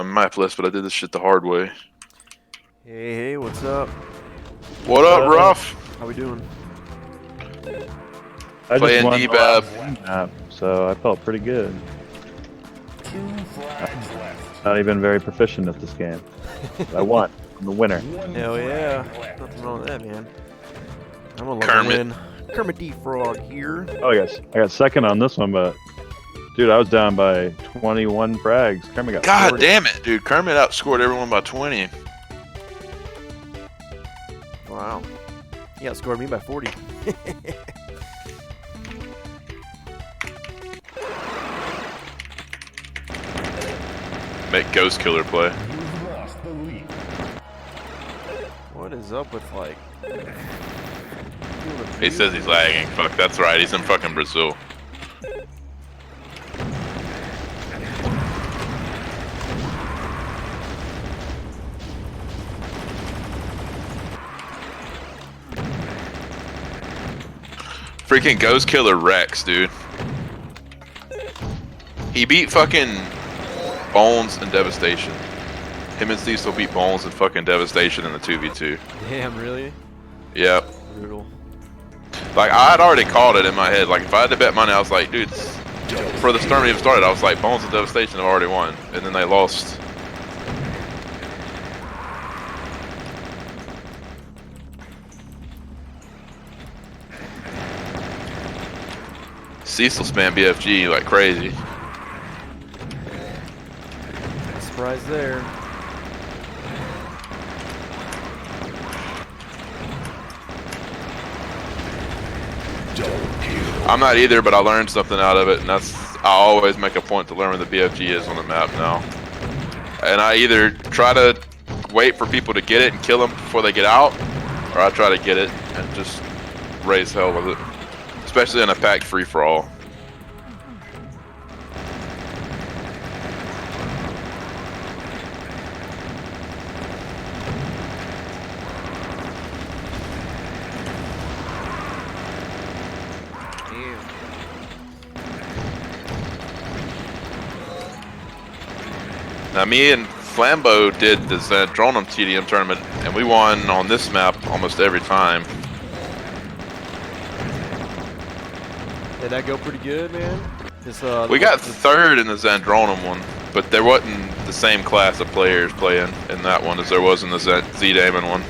map list, but I did this shit the hard way. Hey, what's up? What up, Ruff? How we doing? I Playing just won the DBAB. last map, so I felt pretty good. 2 flags left. Not even very proficient at this game. But I won. I'm the winner. Hell yeah. Nothing wrong with that, man. I'm gonna Kermit. win. Kermit D Frog here. Oh, I got second on this one, but dude, I was down by 21 frags. Kermit got God 40. damn it, dude. Kermit outscored everyone by 20. Wow. He outscored me by 40. Make Ghost Killer play. You've lost the lead. What is up with like? He says he's lagging. Fuck, that's right. He's in fucking Brazil. Freaking Ghost Killer Rex, dude. He beat fucking Bones and Devastation. Him and Steve still beat Bones and fucking Devastation in the 2v2. Damn, really? Yep. Brutal. Like, I had already called it in my head. Like, if I had to bet money, I was like, dude, for the tournament even started, I was like, Bones and Devastation have already won. And then they lost. Cecil spam BFG like crazy. Surprise there. I'm not either, but I learned something out of it, and that's, I always make a point to learn where the BFG is on the map now. And I either try to wait for people to get it and kill them before they get out, or I try to get it and just raise hell with it. Especially in a packed free-for-all. Now me and Flambeau did the Zandronum TDM tournament, and we won on this map almost every time. Did that go pretty good, man? This, We got third in the Zandronum one, but there wasn't the same class of players playing in that one as there was in the Z-Damon one.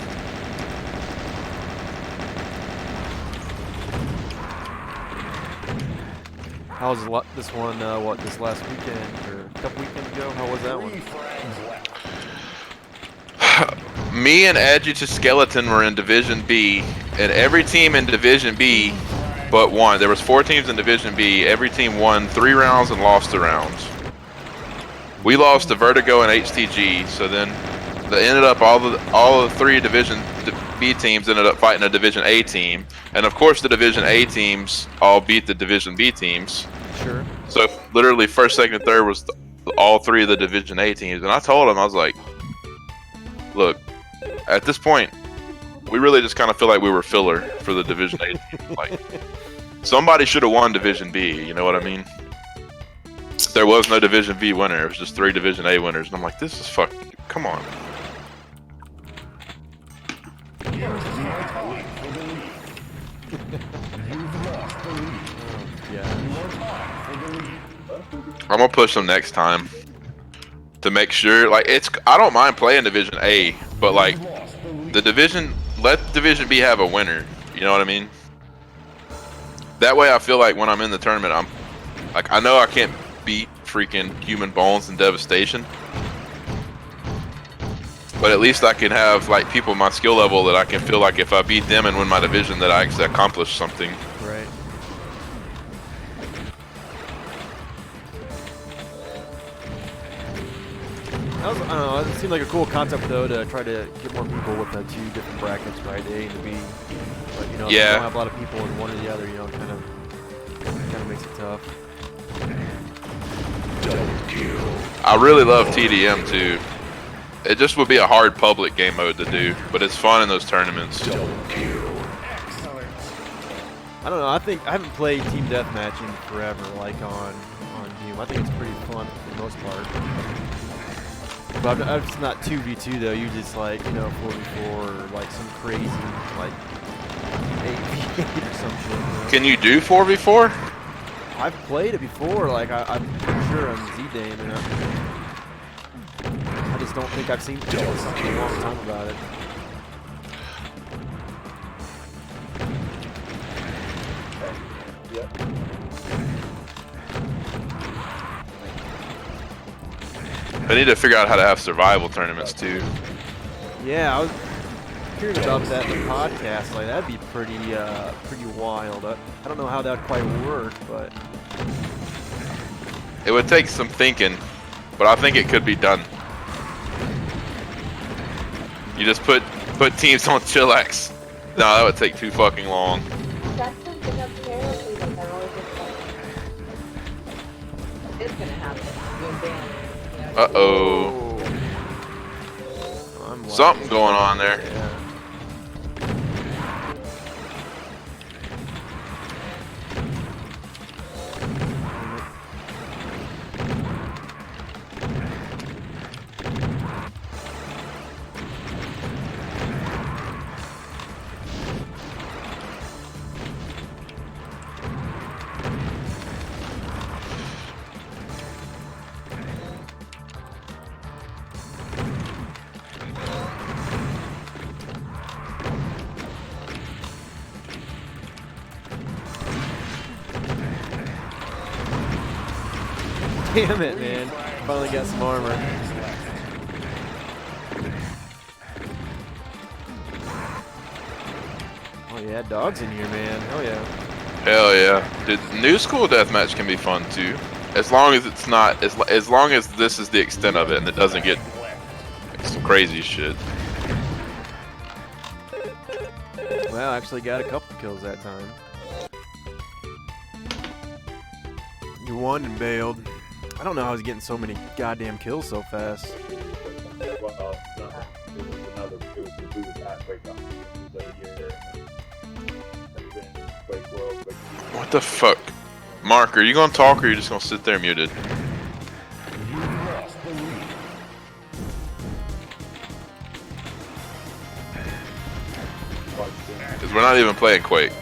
How was this one? What, this last weekend or a couple weekends ago? How was that 3 one? flags left. Me and Edgy to Skeleton were in Division B, and every team in Division B but one. There was 4 teams in Division B. Every team won 3 rounds and lost a round. We lost to Vertigo and HTG, so then they ended up all the 3 Division B teams ended up fighting a Division A team, and of course the Division A teams all beat the Division B teams. Sure. So literally first, second, and third was all 3 of the Division A teams, and I told them, I was like, look, at this point, we really just kind of feel like we were filler for the Division A team. Like, somebody should have won Division B, you know what I mean? There was no Division B winner, it was just 3 Division A winners, and I'm like, this is fucking, come on. You might fight for the lead. You've lost the lead. Yeah. You are tied for the lead. I'm gonna push them next time to make sure, like, I don't mind playing Division A, but like, You've lost the lead. the division, let Division B have a winner, you know what I mean? That way I feel like when I'm in the tournament, I'm, like, I know I can't beat freaking Human Bones and Devastation, but at least I can have, like, people my skill level that I can feel like if I beat them and win my division that I actually accomplished something. Right. I don't know, it seemed like a cool concept though to try to get more people with the 2 different brackets, right? A and the B. But you know, if you Yeah. don't have a lot of people in one or the other, you know, it kind of makes it tough. Double kill. I really love TDM too. It just would be a hard public game mode to do, but it's fun in those tournaments. Double kill. Excellent. I don't know. I think I haven't played team deathmatch in forever, like on Doom. I think it's pretty fun for the most part. But it's not 2v2 though. You just like 4v4 or like some crazy like 8v8 or some shit. Can you do 4v4? I've played it before. Like I'm pretty sure on Z-Day, and I just don't think I've seen something in a long time about it. I need to figure out how to have survival tournaments too. Yeah, I was hearing about that in the podcast. Like that'd be pretty wild. I don't know how that'd quite work, but It would take some thinking, but I think it could be done. You just put teams on chillax. No, that would take too fucking long. That's something apparently that they're always it's gonna happen. You're banned. Uh-oh. Something going on there. Yeah. Damn it, man. Finally got some armor. Oh yeah, dogs in here, man. Hell yeah. Hell yeah. Dude, new school deathmatch can be fun too. As long as it's not, as long as this is the extent of it and it doesn't get some crazy shit. Well, I actually got a couple kills that time. You won and bailed. I don't know how I was getting so many goddamn kills so fast. Well, no, it was another. It was the boot at Quake Up. It was a year. Quake World, Quake. What the fuck? Mark, are you gonna talk or are you just gonna sit there muted? You lost the lead. Because we're not even playing Quake.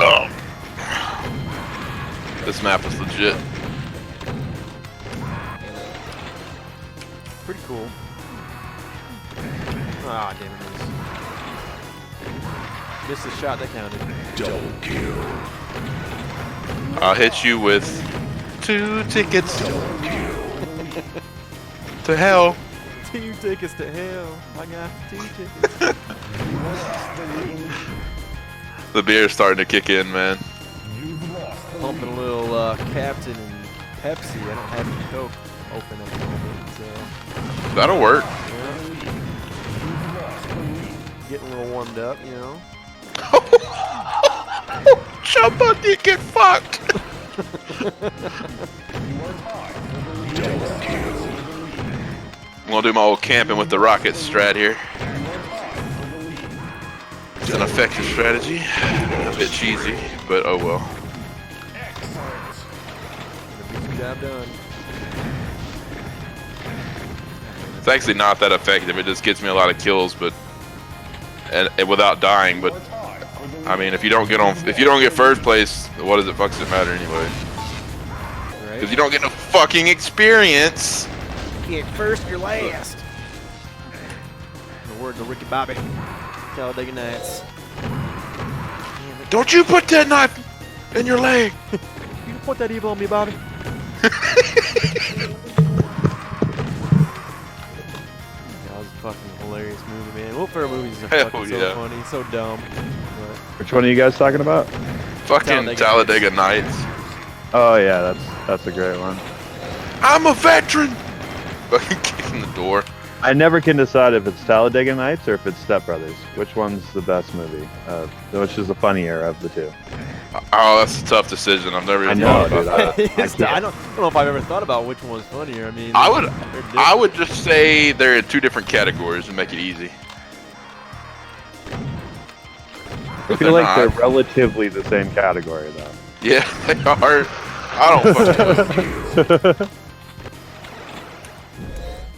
Oh. This map is legit. Pretty cool. Ah, damn it. Missed a shot that counted. Double kill. I'll hit you with 2 tickets to hell. 2 tickets to hell. I got 2 tickets. The beer's starting to kick in, man. You've lost the Pumping a little Captain and Pepsi. I don't have any Coke open at the moment, so That'll work. getting a little warmed up, you know. Somebody get fucked. I'm gonna do my old camping with the rocket strat here. It's an effective strategy. A bit cheesy, but oh well. Get the job done. It's actually not that effective. It just gets me a lot of kills, but and without dying. But I mean, if you don't get first place, what does it matter anyway? Because Right? you don't get no fucking experience. Get first, you're last. In the words of Ricky Bobby. Talladega Nights. Don't you put that knife in your leg. You can put that evil on me, Bobby. That was a fucking hilarious movie, man. Welfare movies are Hell fucking yeah. so funny, so dumb. Which one are you guys talking about? Fucking Talladega Nights. Oh yeah, that's a great one. I'm a veteran. Fucking kicking the door. I never can decide if it's Talladega Nights or if it's Step Brothers. Which one's the best movie? Which is the funnier of the two? Oh, that's a tough decision. I've never even I know, thought about dude. that. I don't know if I've ever thought about which one's funnier. I mean, I they're would just say they're in 2 different categories and make it easy. I feel like they're relatively the same category, though. Yeah, they are. I don't fucking know.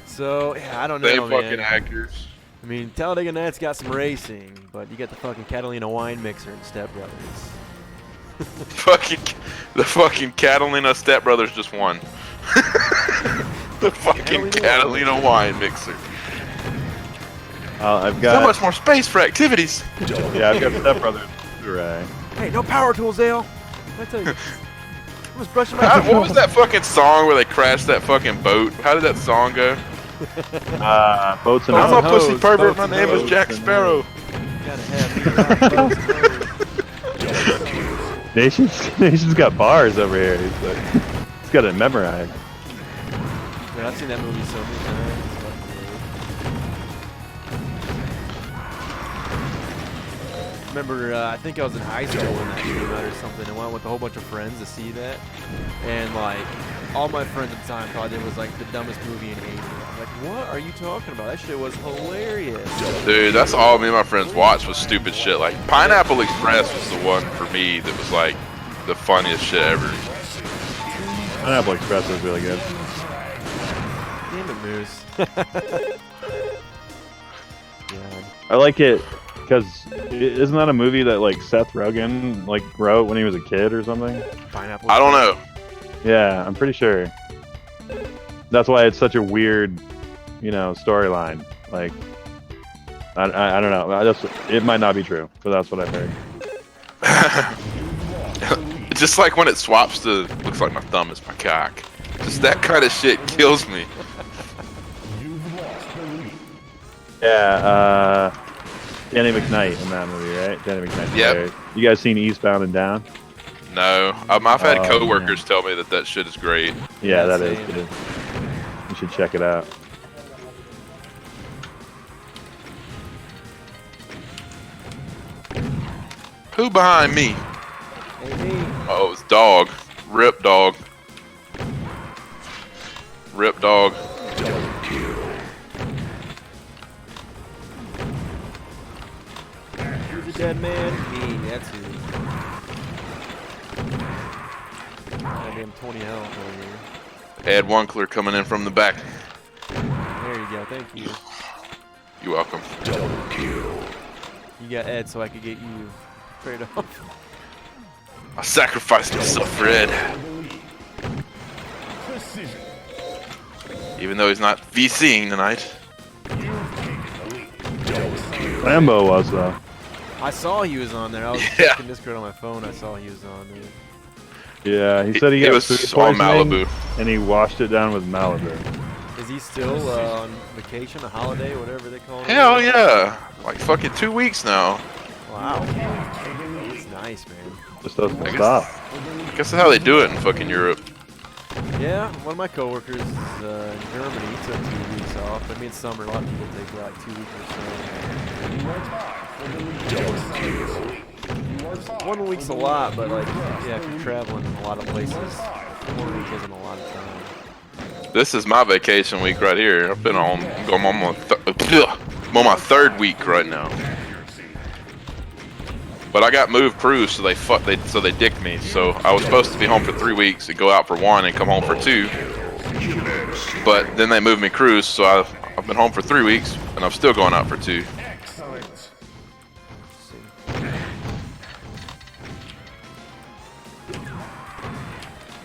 So, yeah, I don't They know, fucking man. actors. I mean, Talladega Nights got some racing, but you got the fucking Catalina wine mixer and Step Brothers. The fucking Catalina Step Brothers just won. The fucking Catalina wine mixer. I've got So much more space for activities. Yeah, I've got Step Brothers. Hooray. Hey, no power tools, Dale. I tell you, I was brushing my teeth. What was that fucking song where they crashed that fucking boat? How did that song go? Boats and I'm a Hoes. pussy pervert. My boats and name is hoes, Jack Sparrow. Gotta have me around boats and hoes. Nation's got bars over here. He's got it memorized. Man, I've seen that movie so many times. It's fucking weird. Remember, I think I was in high school when that came out or something, and went with a whole bunch of friends to see that. And like, all my friends at the time thought it was like the dumbest movie in Asia. I'm like, what are you talking about? That shit was hilarious. Dude, that's all me and my friends watched was stupid shit. Like Pineapple Express was the one for me that was like the funniest shit ever. Pineapple Express was really good. Damn it, Moose. God. I like it because isn't that a movie that like Seth Rogen like wrote when he was a kid or something? Pineapple. I don't know. Yeah, I'm pretty sure. That's why it's such a weird, storyline. Like, I don't know. It might not be true, but that's what I've heard. Just like when it swaps to looks like my thumb is my cock. Just that kind of shit kills me. You've lost the lead. Yeah, Danny McKnight in that movie, right? Danny McKnight. Yep. You guys seen Eastbound and Down? No, I've had Oh, coworkers tell me that shit is great. Yeah, that is same. good. You should check it out. Who behind me? Hey, me. Oh, it's Dog. Rip Dog. Rip Dog. Who's a dead man? Me. That's who. Goddamn 20 health over here. Ed Winkler coming in from the back. There you go. Thank you. You're welcome. You got Ed, so I could get you straight off. I sacrificed myself for Ed. Precision. Even though he's not VCing tonight. Lambo was though. I saw he was on there. I was Yeah. checking Discord on my phone. I saw he was on there. Yeah, he said he It got was food on poisoning, Malibu. and he washed it down with Malibu. Is he still on vacation, a holiday, whatever they call it? Hell yeah. Like fucking 2 weeks now. Wow. It's nice, man. Just doesn't I guess- stop. I guess that's how they do it in fucking Europe. Yeah, one of my coworkers in Germany, he took 2 weeks off. I mean, summer, a lot of people take like 2 weeks or so. You are tied for the lead. You are tied 1 week's a lot, but like, yeah, if you're traveling a lot of places, 1 week isn't a lot of time. This is my vacation week right here. I've been on. I'm on my third week right now. But I got moved cruise, so they dicked me. So I was supposed to be home for 3 weeks and go out for 1 and come home for 2. But then they moved me cruise, so I've been home for 3 weeks and I'm still going out for 2. excellent.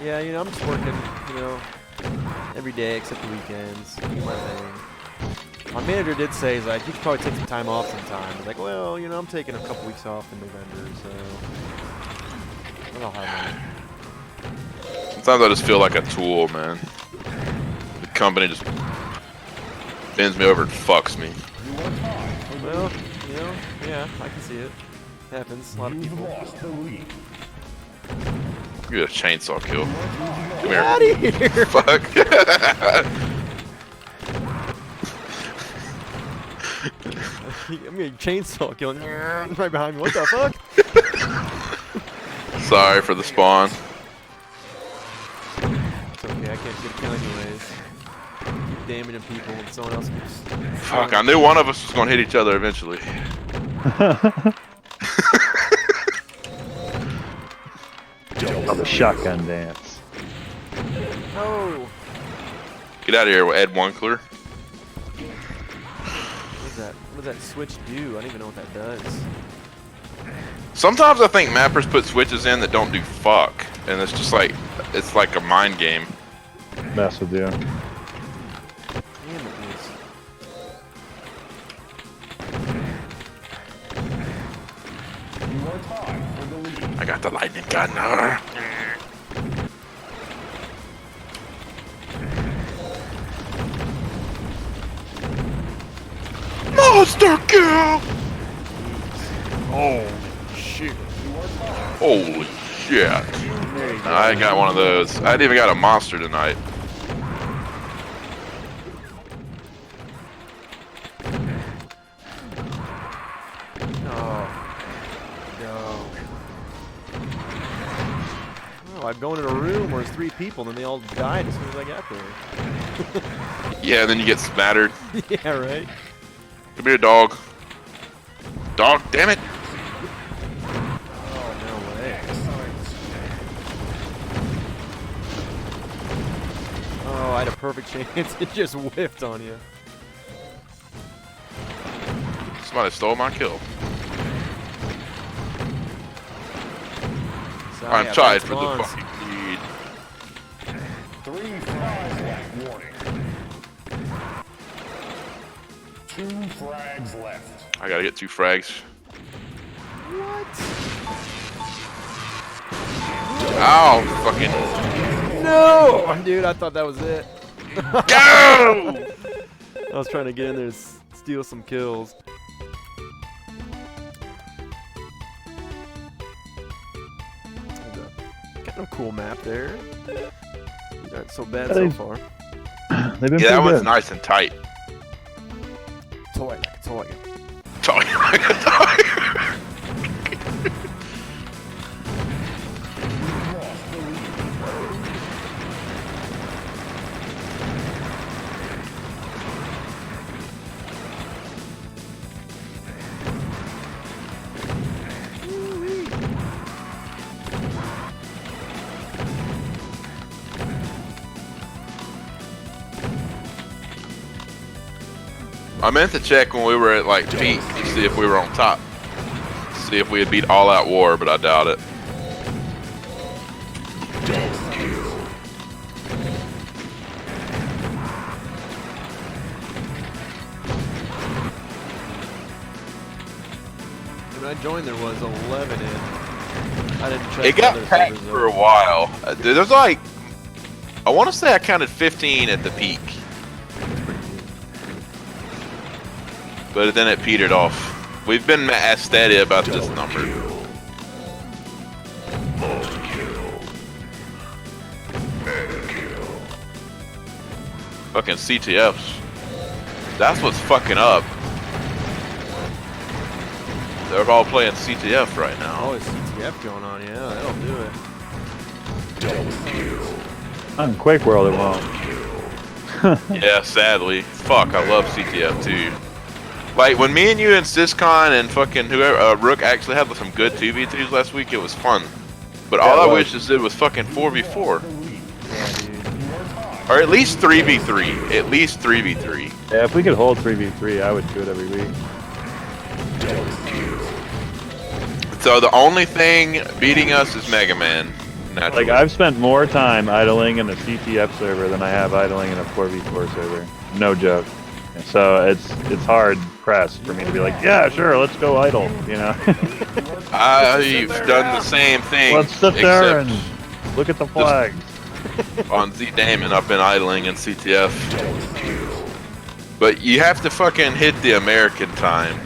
Yeah, I'm just working, every day except the weekends. Do my thing. My manager did say, he's like, you could probably take some time off sometime. I was like, well, I'm taking a couple weeks off in November, so I don't have money. Sometimes I just feel like a tool, man. The company just bends me over and fucks me. Well, yeah, I can see it. Happens. A lot of You've people. lost the lead. Get a chainsaw kill. Come here. Out of here! Fuck. I'm getting chainsaw killing right behind me. What the fuck? Sorry for the spawn. It's okay, I can't get a kill anyways. Keep damaging people and someone else keeps... Fuck, I knew one of us was gonna hit each other eventually. shotgun dance. No. Get out of here, Ed One Clear. What does that switch do? I don't even know what that does. Sometimes I think mappers put switches in that don't do fuck, and it's just like it's like a mind game. Mess with you. Damn it, Liz. You are tied for the lead. I got the lightning gun. Monster kill! Oh, shit. Holy shit! There you go. I got one of those. I even got a monster tonight. Oh. No. Oh, I'd go into a room where there's 3 people, and then they all died as soon as I got there. Yeah, and then you get smattered. Yeah, right? Come here, dog. Dog, damn it! Oh, no way. Oh, I had a perfect chance. It just whiffed on you. Somebody stole my kill. So, I'm yeah, tied that for the spawns. fucking lead. 3 frags left. Warning. 2 frags left. I gotta get 2 frags. What? Ow! Fucking No! Dude, I thought that was it. go! I was trying to get in there and steal some kills. Kind of a cool map there. These aren't so bad so far. They've been Yeah, that pretty one's good. nice and tight. Toy. I meant to check when we were at like peak to see if we were on top. See if we had beat All Out War, but I doubt it. When I joined, there was 11 in. I didn't check. It the got other packed servers, for though. a while. There's like, I want to say I counted 15 at the peak, but then it petered off. We've been at steady about this number. Fucking CTFs. That's what's fucking up. They're all playing CTF right now. Oh, it's CTF going on. Yeah, that'll do it. On Quake World, it won't. Yeah, sadly. Fuck, I love CTF too. Like, when me and you and Syscon and fucking whoever, Rook actually had some good 2v2s last week, it was fun. But all I wish is it was fucking 4v4. Yeah, dude. Or at least 3v3. At least 3v3. Yeah, if we could hold 3v3, I would do it every week. So the only thing beating us is Mega Man. Naturally. Like, I've spent more time idling in a CTF server than I have idling in a 4v4 server. No joke. So it's hard pressed for me to be like, yeah, sure, let's go idle, you know? I've done the same thing. Let's sit there and except look at the flags. on Z Damon, I've been idling in CTF. But you have to fucking hit the American time.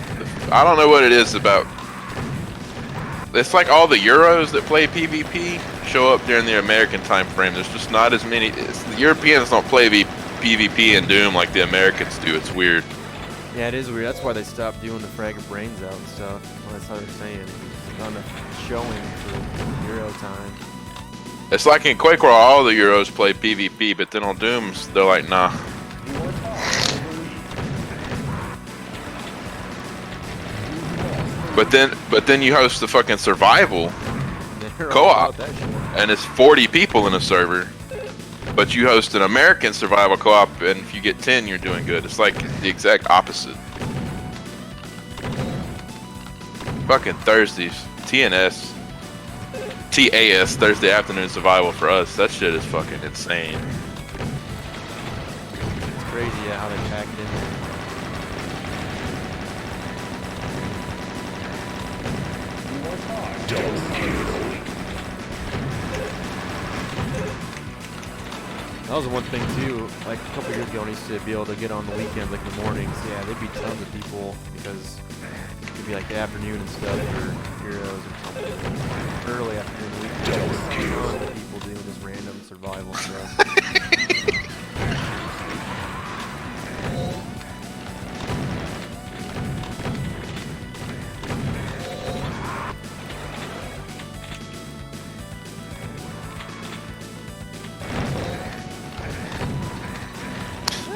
I don't know what it is about. It's like all the Euros that play PvP show up during the American time frame. There's just not as many. The Europeans don't play PvP in Doom like the Americans do. It's weird. Yeah, it is weird. That's why they stopped doing the frag of brains out and stuff. Well, that's how they're saying. It's on the showing for Euro time. It's like in Quake where all the Euros play PvP, but then on Dooms, they're like, nah. But then you host the fucking survival, They're all co-op, about that shit. and it's 40 people in a server. But you host an American survival co-op, and if you get 10, you're doing good. It's like the exact opposite. Fucking Thursdays, TAS, Thursday afternoon survival for us. That shit is fucking insane. It's crazy how they pack it in there. That was the one thing too, like a couple years ago, I used to be able to get on the weekends, like in the mornings. Yeah, there'd be tons of people because it'd be like the afternoon and stuff for heroes or something. Early afternoon weekends, tons of people doing this random survival stuff.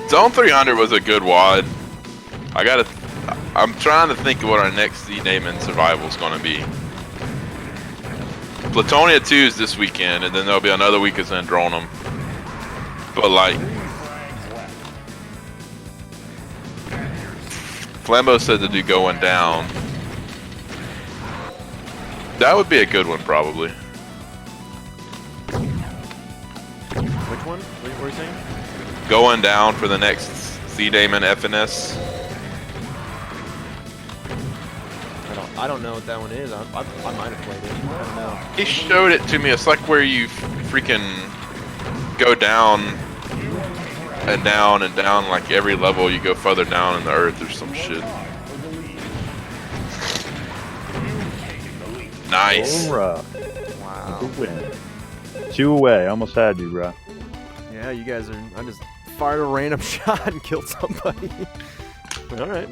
Zone 300 was a good WOD. I'm trying to think of what our next Z-Name in survival is going to be. Platonia 2 is this weekend, and then there'll be another week of Zandronum. But like, Flambeau said to do going down. That would be a good one, probably. Which one? What were you saying? Going down for the next Z-Name and FNS. I don't know what that one is. I might have played it. I don't know. He showed it to me. It's like where you freaking go down and down and down. Like every level, you go further down in the earth or some shit. Nice. Wow. Wow. Win. 2 away. Almost had you, bro. Yeah, you guys are. I just fired a random shot and killed somebody. All right.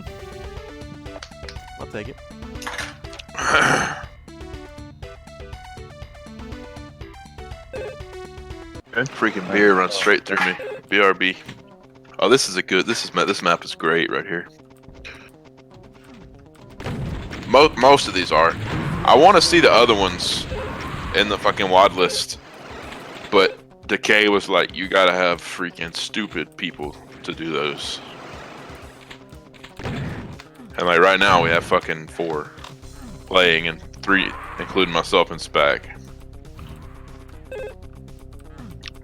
I'll take it. Freaking beer runs straight through me. BRB. Oh, this is a good. This map is great right here. Most of these are. I want to see the other ones in the fucking WOD list, but Decay was like, you gotta have freaking stupid people to do those. And like right now we have fucking 4 playing and 3 including myself and Spag.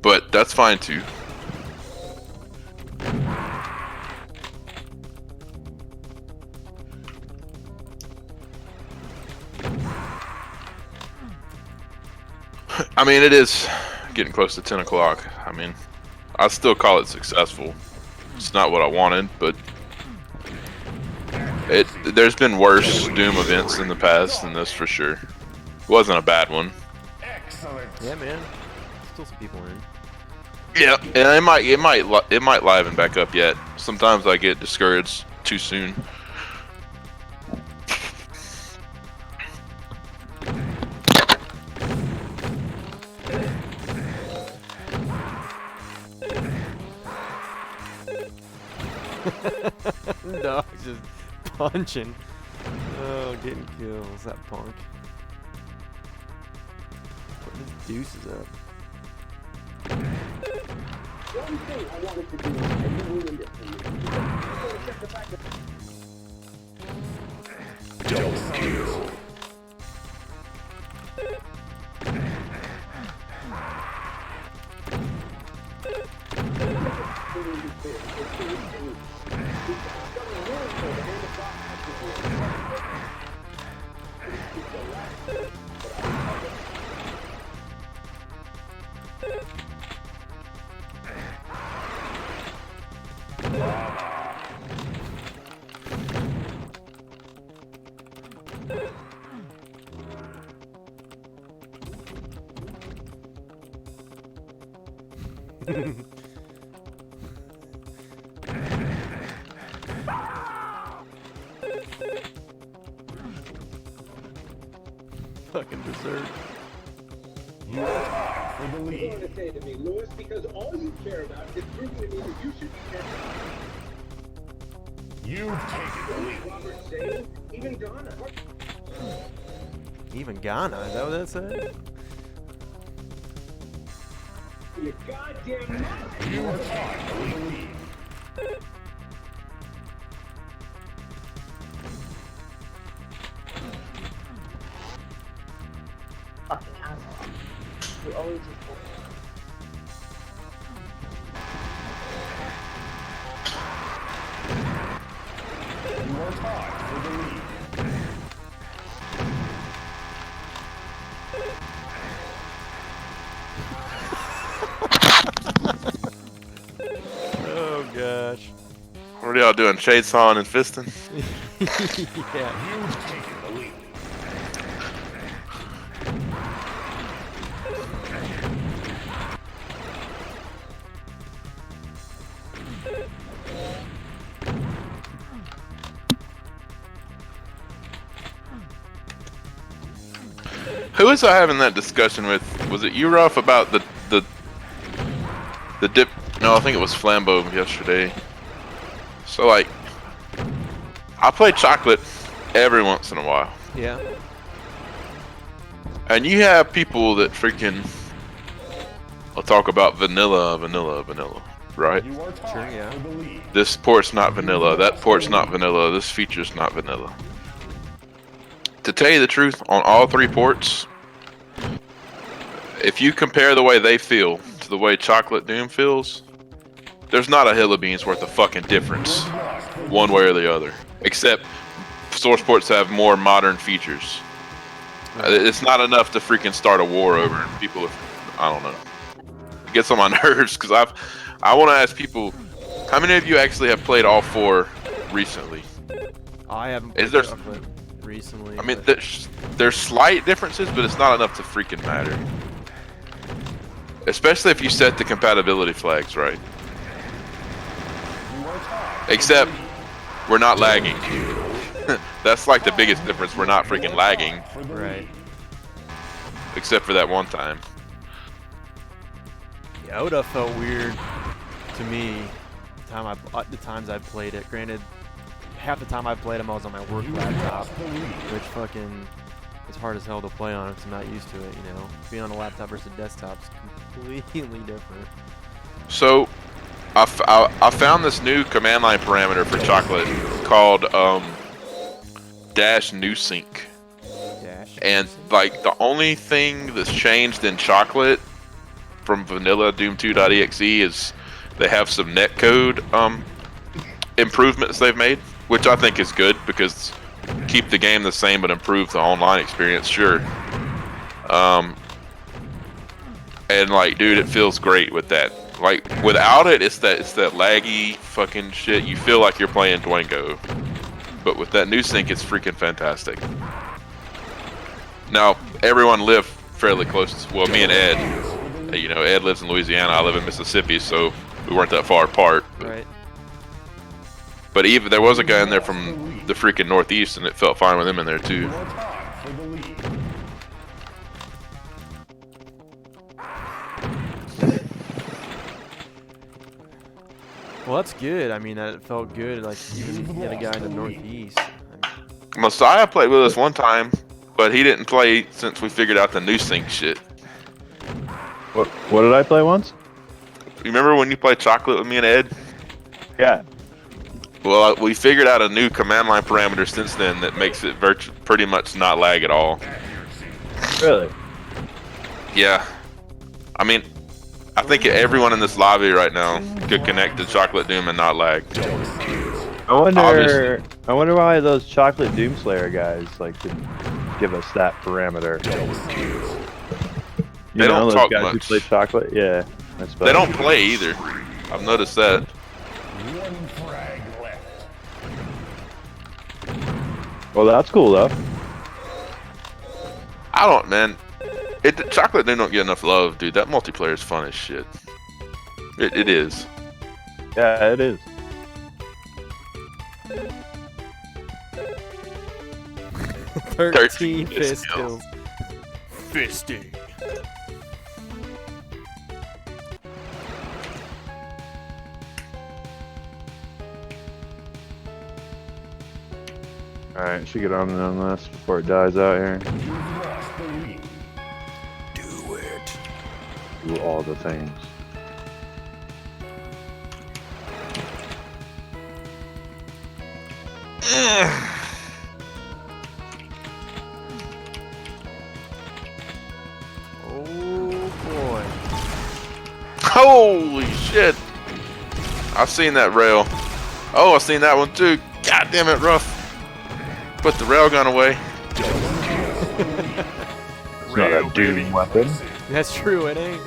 But that's fine too. I mean, it is getting close to 10 o'clock. I mean, I still call it successful. It's not what I wanted, but there's been worse Doom events in the past than this for sure. It wasn't a bad one. Excellent. Yeah, man. Still some people in. Yeah, and it might liven back up yet. Sometimes I get discouraged too soon. Dog's just punching. Oh, getting kills. That punk. Putting his deuces up. One thing I wanted to do, and you ruined it for me. Double kill. Fucking berserk. You are for the You're lead. going to say to me, Lewis, because all you care about is proving to me that you should be careful. You've taken the lead. Robert saying, even Ghana. Even Ghana, is that what that said? You goddamn must. You are tied for the lead. Fucking asshole. You always just You are tied for the lead. Oh gosh. What are y'all doing? Chainsaw and fisting? Yeah. You've taken the lead. Who was I having that discussion with? Was it Lil'Ruff about the dip? No, I think it was Flambeau yesterday. So like, I play chocolate every once in a while, Yeah. and you have people that freaking will talk about vanilla, right? You are tied Sure, yeah. for the lead. This port's not vanilla, that port's not vanilla, this feature's not vanilla. To tell you the truth, on all three ports, if you compare the way they feel to the way Chocolate Doom feels, there's not a hill of beans worth of fucking difference, one way or the other. Except source ports have more modern features. It's not enough to freaking start a war over, and people are, I don't know. It gets on my nerves, because I want to ask people, how many of you actually have played all four recently? I haven't Is played there- chocolate recently. I mean, but- there's slight differences, but it's not enough to freaking matter. Especially if you set the compatibility flags right. You are tied. Except, we're not lagging. That's like the biggest difference. We're not freaking lagging, For the Right. lead. except for that one time. Yeah, it would have felt weird to me the times I've played it. Granted, half the time I played them I was on my work laptop, The lead. which fucking is hard as hell to play on because I'm not used to it, you know. Being on a laptop versus desktop is completely different. So, I found this new command line parameter for Chocolate called dash new sync. Dash. And like the only thing that's changed in Chocolate from vanilla Doom 2.exe is they have some netcode improvements they've made, which I think is good because keep the game the same but improve the online experience, sure. And like, dude, it feels great with that. Like without it, it's that laggy fucking shit. You feel like you're playing Dwango, but with that new sync, it's freaking fantastic. Now, everyone lived fairly close. Well, me and Ed, you know, Ed lives in Louisiana. I live in Mississippi, so we weren't that far apart. Right. But even there was a guy in there from the freaking Northeast, and it felt fine with him in there too. You are tied for the lead. Well, that's good. I mean, that felt good. Like, even you had a guy in the Northeast. Messiah played with us one time, but he didn't play since we figured out the new sync shit. What did I play once? You remember when you played Chocolate with me and Ed? Yeah. Well, we figured out a new command line parameter since then that makes it pretty much not lag at all. Really? Yeah. I mean, I think everyone in this lobby right now could connect to Chocolate Doom and not lag. I wonder. Obviously. I wonder why those Chocolate Doomslayer guys like to give us that parameter. You They know, don't those talk guys who much. play Chocolate. Yeah. I suppose. They don't play either. I've noticed that. One frag left. Well, that's cool though. I don't, man. Chocolate Doom don't get enough love, dude. That multiplayer is fun as shit. It is. Yeah, it is. Thirteen fist fist kills. Fisting. All right, should get on this before it dies out here. You've lost the lead. Do it. Do all the things. Oh boy. Holy shit! I've seen that rail. Oh, I've seen that one too. God damn it, Ruff. Put the railgun away. It's not a doom weapon. That's true, it ain't.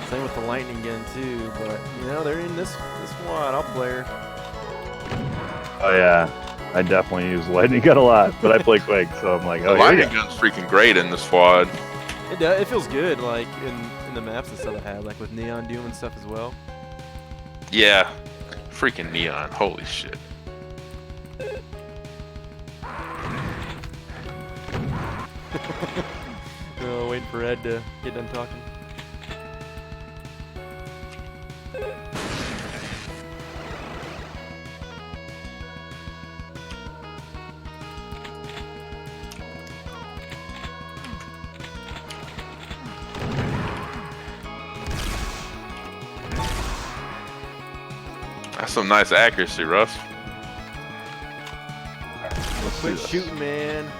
Same with the lightning gun too, but you know, they're in this one. I'll play her. Oh yeah, I definitely use lightning gun a lot, but I play Quake, so I'm like, The oh, here you lightning go. gun's freaking great in this squad. It feels good, like in the maps and stuff I had, like with Neon Doom and stuff as well. Yeah. Freaking neon. Holy shit. Oh, waiting for Ed to get done talking. That's some nice accuracy, Ruff. Let's see Quit this. shooting, man.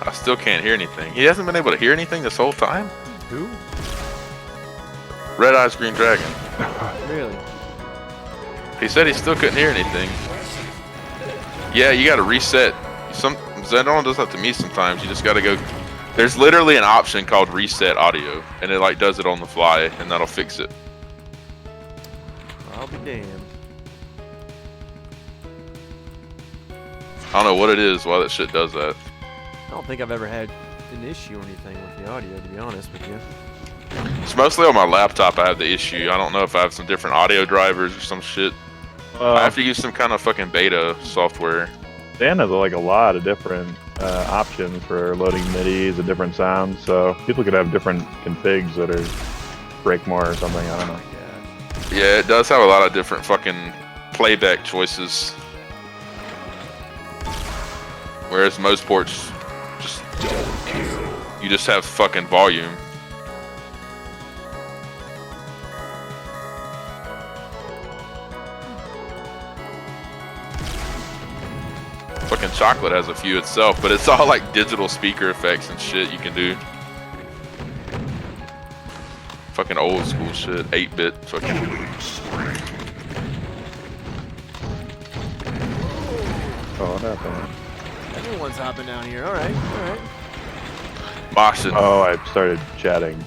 I still can't hear anything. He hasn't been able to hear anything this whole time? Who? Red Eyes Green Dragon. Really? He said he still couldn't hear anything. Yeah, you gotta reset. Zandronum does that to me sometimes. You just gotta go. There's literally an option called reset audio, and it like does it on the fly, and that'll fix it. I'll be damned. I don't know what it is, why that shit does that. I don't think I've ever had an issue or anything with the audio, to be honest with you. It's mostly on my laptop I have the issue. I don't know if I have some different audio drivers or some shit. I have to use some kind of fucking beta software. Dan has like a lot of different options for loading MIDIs and different sounds, so people could have different configs that are break more or something. I don't know. Yeah. Yeah, it does have a lot of different fucking playback choices. Whereas most ports just you just have fucking volume. Fucking Chocolate has a few itself, but it's all like digital speaker effects and shit you can do. Fucking old school shit, 8-bit fucking. Oh, what happened? Everyone's hopping down here. All right, all right. Moshing. Oh, I started chatting.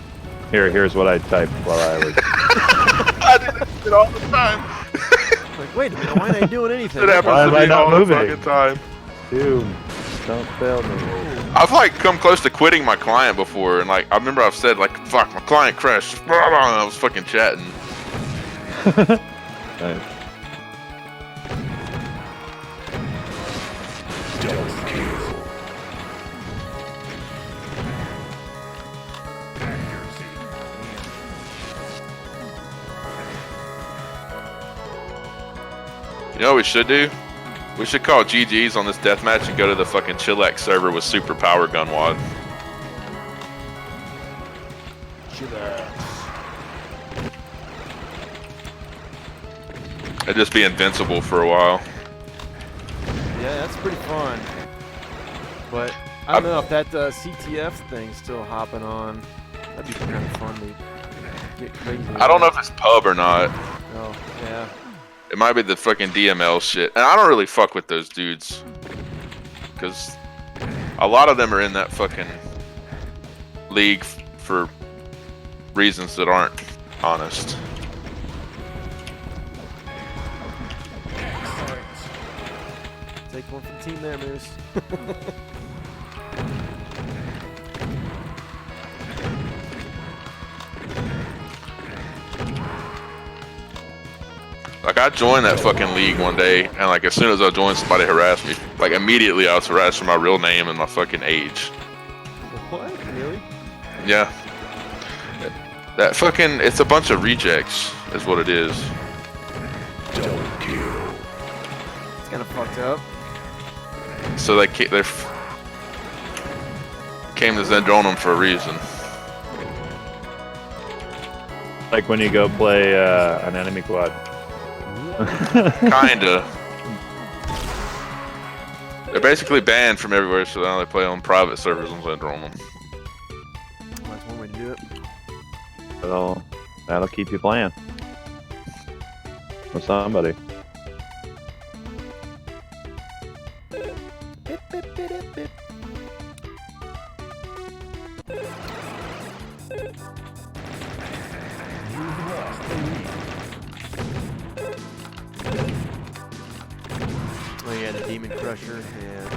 Here's what I typed while I was. I do that shit all the time. Like, wait a minute, why ain't I doing anything? It happens Why to am I me not all moving? the fucking time. Dude, don't fail me. I've like come close to quitting my client before, and like I remember I've said like, "Fuck, my client crashed," and I was fucking chatting. Nice. You know what we should do? We should call GG's on this deathmatch and go to the fucking Chillax server with super power gun wad. And just be invincible for a while. Yeah, that's pretty fun. But I don't know if that CTF thing's still hopping on. That'd be kind of fun to get crazy. I don't know if it's pub or not. Oh, yeah. It might be the fucking DML shit. And I don't really fuck with those dudes. Because a lot of them are in that fucking league for reasons that aren't honest. Take one for the team there, Moose. Like, I joined that fucking league one day, and like, as soon as I joined, somebody harassed me. Like, immediately I was harassed for my real name and my fucking age. What? Really? Yeah. That fucking, it's a bunch of rejects, is what it is. It's kind of fucked up. So they came to Zandronum for a reason. Like when you go play an enemy quad. Kinda. They're basically banned from everywhere, so now they play on private servers on Zandronum. That's one way to do it. That'll keep you playing with somebody. You've lost the lead. Oh yeah, the Demon Crusher. Yeah.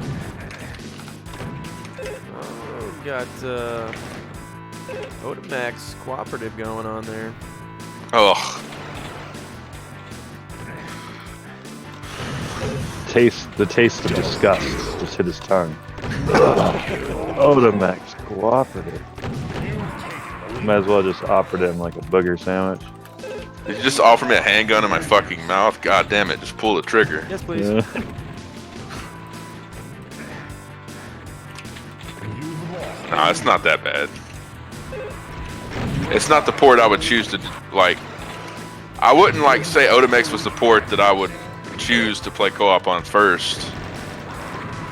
Oh, we've got Otamax cooperative going on there. Ugh. The taste of disgust just hit his tongue. Otamax cooperative. Might as well just offer him like a booger sandwich. Did you just offer me a handgun in my fucking mouth? God damn it, just pull the trigger. Yes, please. Yeah. Nah, it's not that bad. It's not the port I would choose to, like... I wouldn't, like, say Otamax was the port that I would choose to play co-op on first.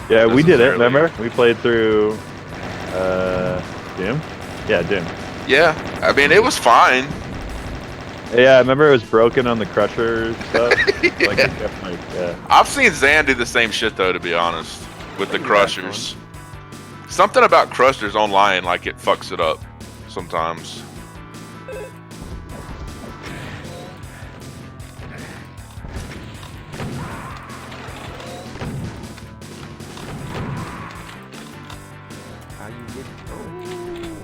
Yeah, we did it, Necessarily. remember? We played through Doom? Yeah, Doom. Yeah, I mean, it was fine. Yeah, I remember it was broken on the Crusher stuff. Like, Yeah. it kept, like, yeah. I've seen Zan do the same shit, though, to be honest, with the Yeah, Crushers. Something about Crushers online, like, it fucks it up sometimes. How you get? Oh.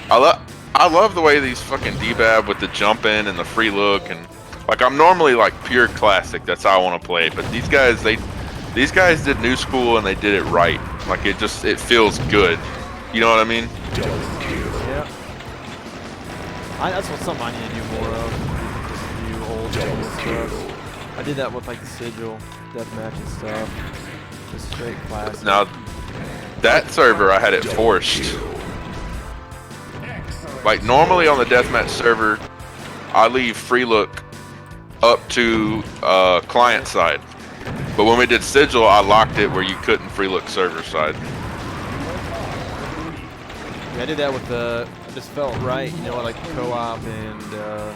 I love the way these fucking DBAB with the jumping and the free look and like I'm normally like pure classic. That's how I want to play. But these guys did new school and they did it right. Like it feels good. You know what I mean? Yeah. That's what something I need to do more of. Just do old school stuff. I did that with like the Sigil Deathmatch and stuff. Just straight classic. Now that server I had it forced. Like normally on the deathmatch server, I leave free look up to client side. But when we did Sigil, I locked it where you couldn't free look server side. Yeah, I did that with the. I just felt right, you know, like co-op and the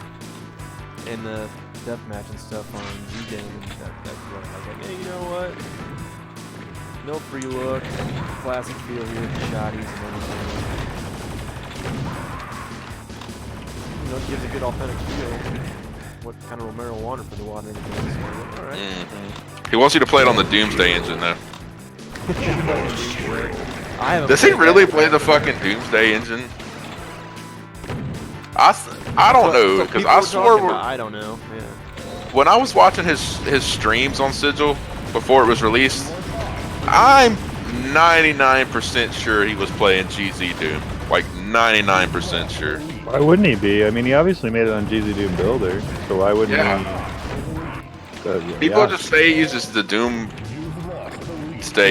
deathmatch and stuff on Z-Game. That's what I was like, hey, you know what? No free look, classic feel here, shotties and everything. You know, it gives a good authentic feel. What kind of Romero wanted for the water and everything. So, all right. He wants you to play it on the Doomsday engine though. I haven't Does he played really that. play the fucking Doomsday engine? I don't know So because people I were swore talking about- I don't know. Yeah. when I was watching his streams on Sigil before it was released, I'm 99% sure he was playing GZ Doom. Like 99% sure. Why wouldn't he be? I mean, he obviously made it on GZ Doom Builder, so why wouldn't Yeah. he? People just say he uses the Doomsday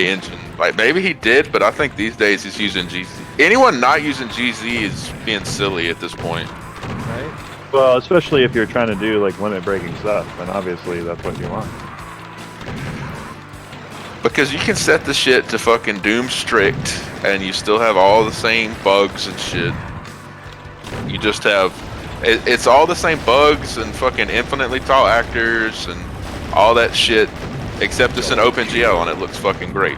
engine. Like maybe he did, but I think these days he's using GZ. Anyone not using GZ is being silly at this point. Right? Well, especially if you're trying to do like limit breaking stuff, then obviously that's what you want. Because you can set the shit to fucking Doom strict, and you still have all the same bugs and shit. You just have, it's all the same bugs and fucking infinitely tall actors and all that shit, except it's an OpenGL and it looks fucking great.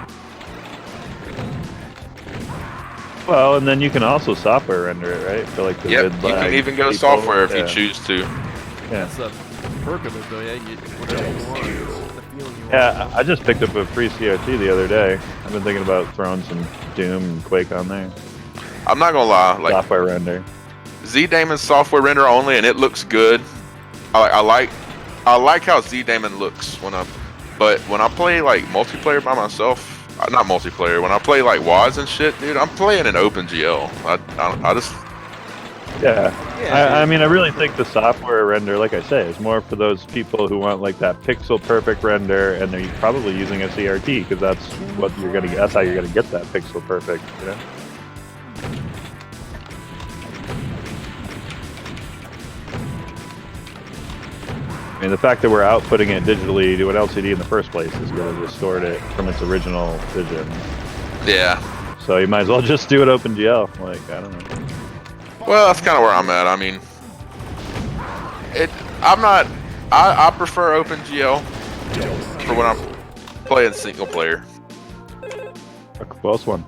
Well, and then you can also software render it, right? For like the Yep, vid you can lag even go people. software if Yeah. you choose to. Yeah. That's the perk of it, though. Yeah, you get whatever you want. The feeling you want. Yeah, I just picked up a free CRT the other day. I've been thinking about throwing some Doom and Quake on there. I'm not gonna lie, like Software render. Z-Damon's software render only, and it looks good. I like how Z-Damon looks but when I play like multiplayer by myself, not multiplayer. When I play like WAS and shit, dude, I'm playing an OpenGL. Yeah. Yeah, I mean, I really think the software render, like I say, is more for those people who want like that pixel perfect render, and they're probably using a CRT because that's what you're gonna. That's how you're gonna get that pixel perfect. You know. I mean, the fact that we're outputting it digitally to an LCD in the first place is going to distort it from its original vision. Yeah. So you might as well just do it OpenGL. Like, I don't know. Well, that's kind of where I'm at. I mean, I'm not. I prefer OpenGL for when I'm playing single player. A close one.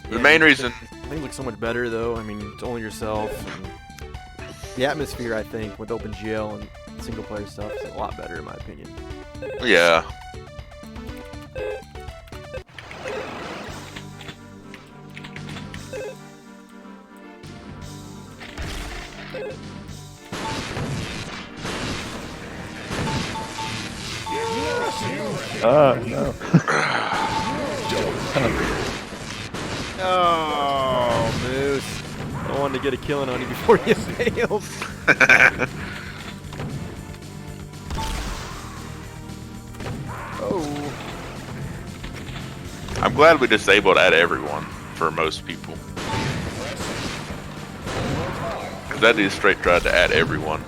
The main reason. They look so much better though. I mean, it's only yourself. And the atmosphere, I think, with OpenGL and single player stuff is a lot better in my opinion. Yeah. No. Oh, Moose. I wanted to get a killing on you before you failed. Oh. I'm glad we disabled at everyone for most people. Cause that dude straight tried to add everyone.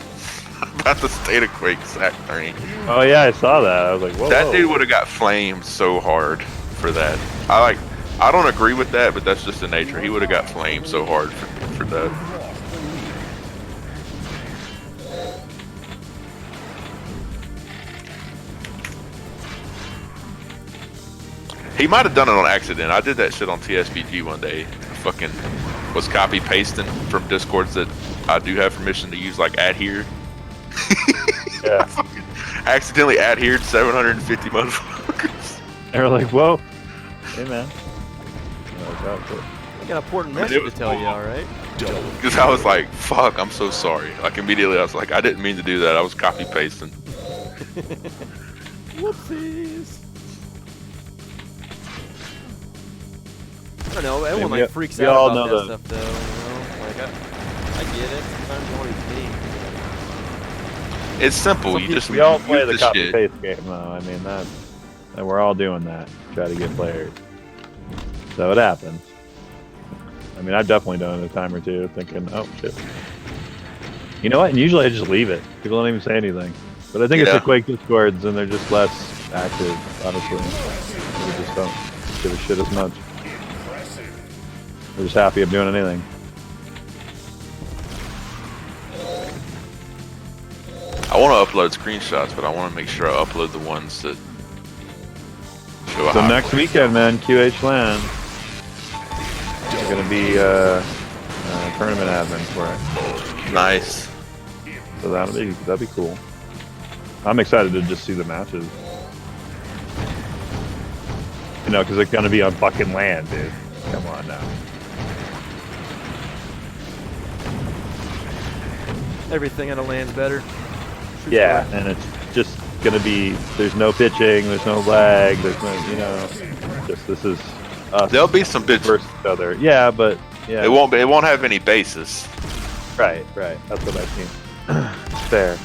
About the state of Quake Sack 3. Oh yeah, I saw that. I was like, whoa. That dude would have got flamed so hard for that. I don't agree with that, but that's just the nature. He would have got flamed so hard for that. He might have done it on accident. I did that shit on TSBG one day. Fucking was copy pasting from Discords that I do have permission to use, like adhere. Yeah. Accidentally adhered 750 motherfuckers. They were like, whoa. Hey man. I got an important Man, it message to was tell you, awful. alright? Because I was like, fuck, I'm so sorry. Like immediately I was like, I didn't mean to do that. I was copy pasting. Whoopsies. I don't know, Yeah, everyone we- like freaks we out all about know that the- stuff though, you know? Like I get it, sometimes you want to think. It's simple. Some You people- just We all play mute the copy shit. paste game though. I mean and we're all doing that. Try to get players. So it happens. I mean, I've definitely done it a time or two, thinking, "Oh shit." You know what? And usually I just leave it. People don't even say anything. But I think it's Yeah. the Quake Discords, and they're just less active, honestly. They just don't give a shit as much. They're just happy of doing anything. I want to upload screenshots, but I want to make sure I upload the ones that show a So high next play. weekend, man, QH LAN. We're gonna be tournament admin for it. Nice. So that'd be cool. I'm excited to just see the matches. You know, because it's gonna be on fucking land, dude. Come on now. Everything on a land's better. Shoot Yeah, fire. and it's just gonna be. There's no pitching. There's no lag. There's no, you know. Just this is us There'll be some bitches. versus each other. Yeah, but yeah. It won't have any bases. Right. That's what I mean. Fair.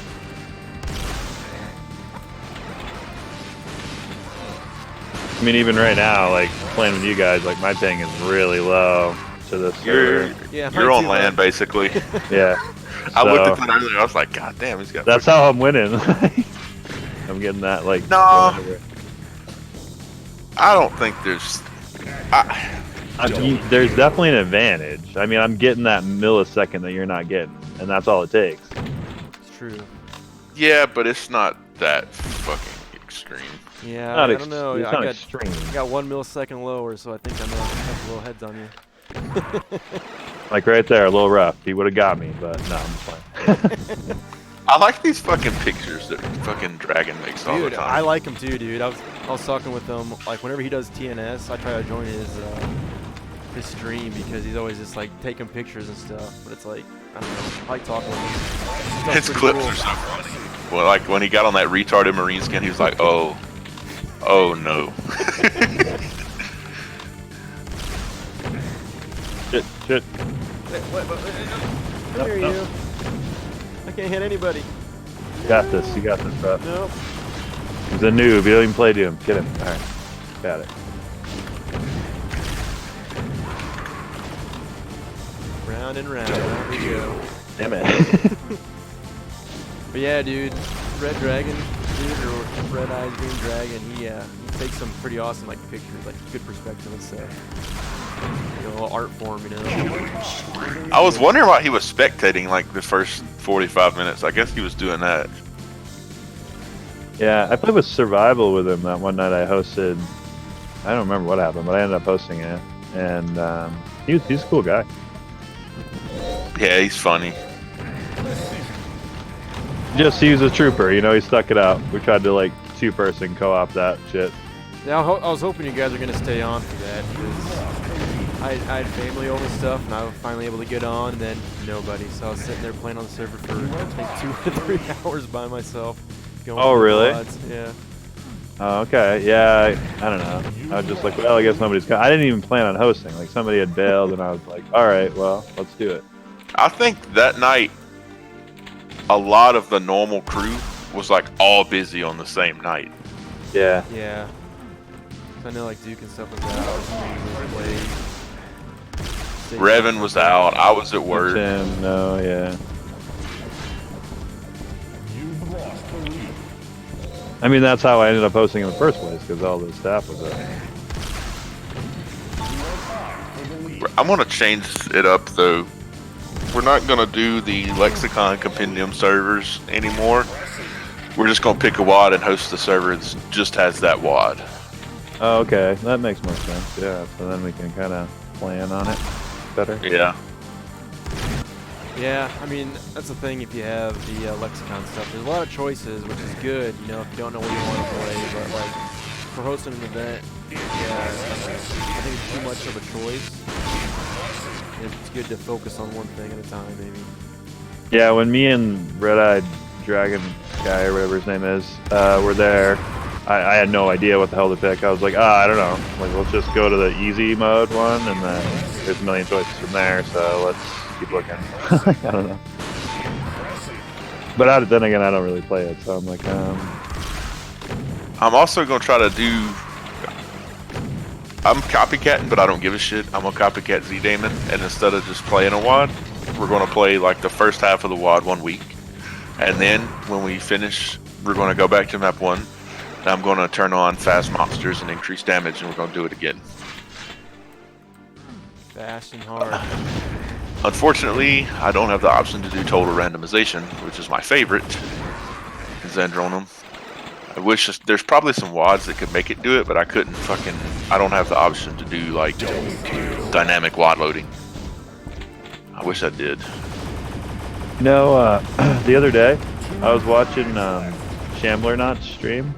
I mean, even right now, like playing with you guys, like my ping is really low to this You're server. Yeah, you're mine on too, land basically. Yeah. I looked So- at that earlier. I was like, God damn, he's got. That's how I'm winning. I'm getting that like. No. whatever. I don't think there's. There's definitely an advantage. I mean, I'm getting that millisecond that you're not getting, and that's all it takes. It's true. Yeah, but it's not that fucking extreme. Yeah, Not I don't know. It's I not got extreme. I got 1 millisecond lower, so I think I'm gonna have a little heads on you. Like right there, a little rough. He would have got me, but no, I'm just fine. I like these fucking pictures that fucking Dragon makes all Dude, the I time. like him too, dude. I was talking with him like whenever he does TNS, I try to join his stream because he's always just like taking pictures and stuff. But it's like I don't know, I like talking with him. Stuff's His pretty clips cool. are so funny. Well, like when he got on that retarded Marine skin, he was like, "Oh no." Shit. Come here, Nope. you. I can't hit anybody. You got this. You got this, bro. Nope. He's a noob. You don't even play Doom. Get him. All right. Got it. Round and round. Round we go. Damn it. But yeah, dude, Red Dragon, dude, or Red Eyes Green Dragon, he takes some pretty awesome like pictures, like good perspective and stuff. You know, a little art form, you know. I was wondering why he was spectating like the first 45 minutes. I guess he was doing that. Yeah, I played with Survival with him that one night I hosted. I don't remember what happened, but I ended up hosting it. And he's a cool guy. Yeah, he's funny. Just he was a trooper, you know, he stuck it out. We tried to like 2-person co-op that shit. Yeah, I was hoping you guys are gonna stay on for that because I had family over and stuff, and I was finally able to get on, and then nobody. So I was sitting there playing on the server for I think 2 or 3 hours by myself. Going Oh, through the really? mods. Yeah. Oh, okay. Yeah, I don't know. I was just like, well, I guess nobody's I didn't even plan on hosting. Like somebody had bailed, and I was like, all right, well, let's do it. I think that night, a lot of the normal crew was like all busy on the same night. Yeah. Yeah. I know like Duke and stuff was out. Played. Revan was out. I was at work. Tim, no, yeah. You've lost the lead. I mean, that's how I ended up hosting in the first place, because all the staff was there. I'm gonna change it up though. We're not gonna do the Lexicon Compendium servers anymore. We're just gonna pick a WAD and host the server that just has that WAD. Oh, okay. That makes more sense, yeah. So then we can kind of plan on it better. Yeah. Yeah, I mean, that's the thing if you have the Lexicon stuff. There's a lot of choices, which is good, you know, if you don't know what you want to play. But, like, for hosting an event, yeah, I think it's too much of a choice. It's good to focus on one thing at a time, maybe. Yeah, when me and Red-Eyed Dragon guy, or whatever his name is, were there, I had no idea what the hell to pick. I was like, I don't know. Like, let's just go to the easy mode one, and then there's a million choices from there, so let's keep looking. I don't know. But then again, I don't really play it, so I'm like, I'm also gonna try to do. I'm copycatting, but I don't give a shit. I'm gonna copycat Z-Damon, and instead of just playing a WAD, we're gonna play like the first half of the WAD 1 week, and then when we finish, we're gonna go back to map 1. And I'm gonna turn on fast monsters and increase damage, and we're gonna do it again. Fast and hard. Unfortunately, I don't have the option to do total randomization, which is my favorite in Zandronum. I wish there's probably some WADs that could make it do it, but I couldn't I don't have the option to do like dynamic WAD loading. I wish I did. you know, the other day, I was watching Shambler Not stream,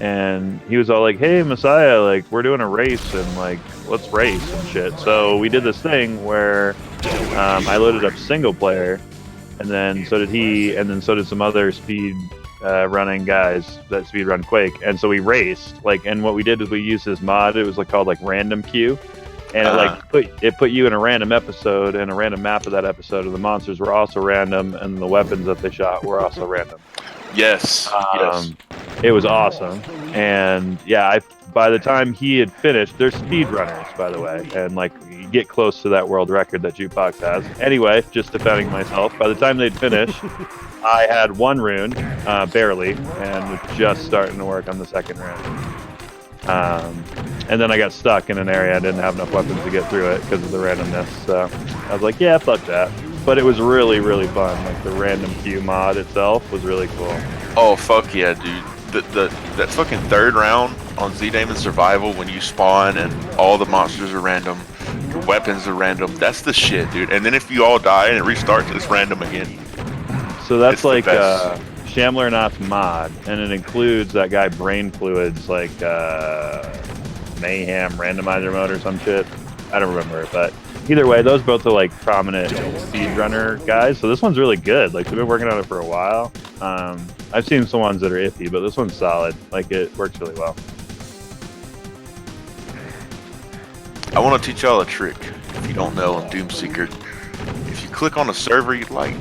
and he was all like, hey, Messiah, like, we're doing a race, and like, let's race and shit. So we did this thing where I loaded up single player, and then so did he, and then so did some other speed running guys that speed run Quake, and so we raced, like, and what we did is we used this mod. It was like called like random queue, and it put you in a random episode and a random map of that episode, and the monsters were also random, and the weapons that they shot were also random. Yes. Yes. It was awesome, and yeah, by the time he had finished, they're speed runners, by the way, and like you get close to that world record that Jukebox has. Anyway, just defending myself. By the time they'd finished, I had 1 rune, barely, and was just starting to work on the 2nd rune. And then I got stuck in an area I didn't have enough weapons to get through it because of the randomness. So I was like, yeah, fuck that. But it was really, really fun. Like the random queue mod itself was really cool. Oh fuck yeah, dude! That fucking 3rd round on Z-Damon Survival when you spawn and all the monsters are random, your weapons are random. That's the shit, dude. And then if you all die and it restarts, it's random again. So that's It's the like best. Shambler Knott's mod, and it includes that guy Brain Fluid's like Mayhem randomizer mode or some shit. I don't remember, but either way, those both are like prominent speedrunner guys. So this one's really good. Like, we've been working on it for a while. I've seen some ones that are iffy, but this one's solid. Like, it works really well. I want to teach y'all a trick. if you don't know, on Doomseeker, if you click on a server you like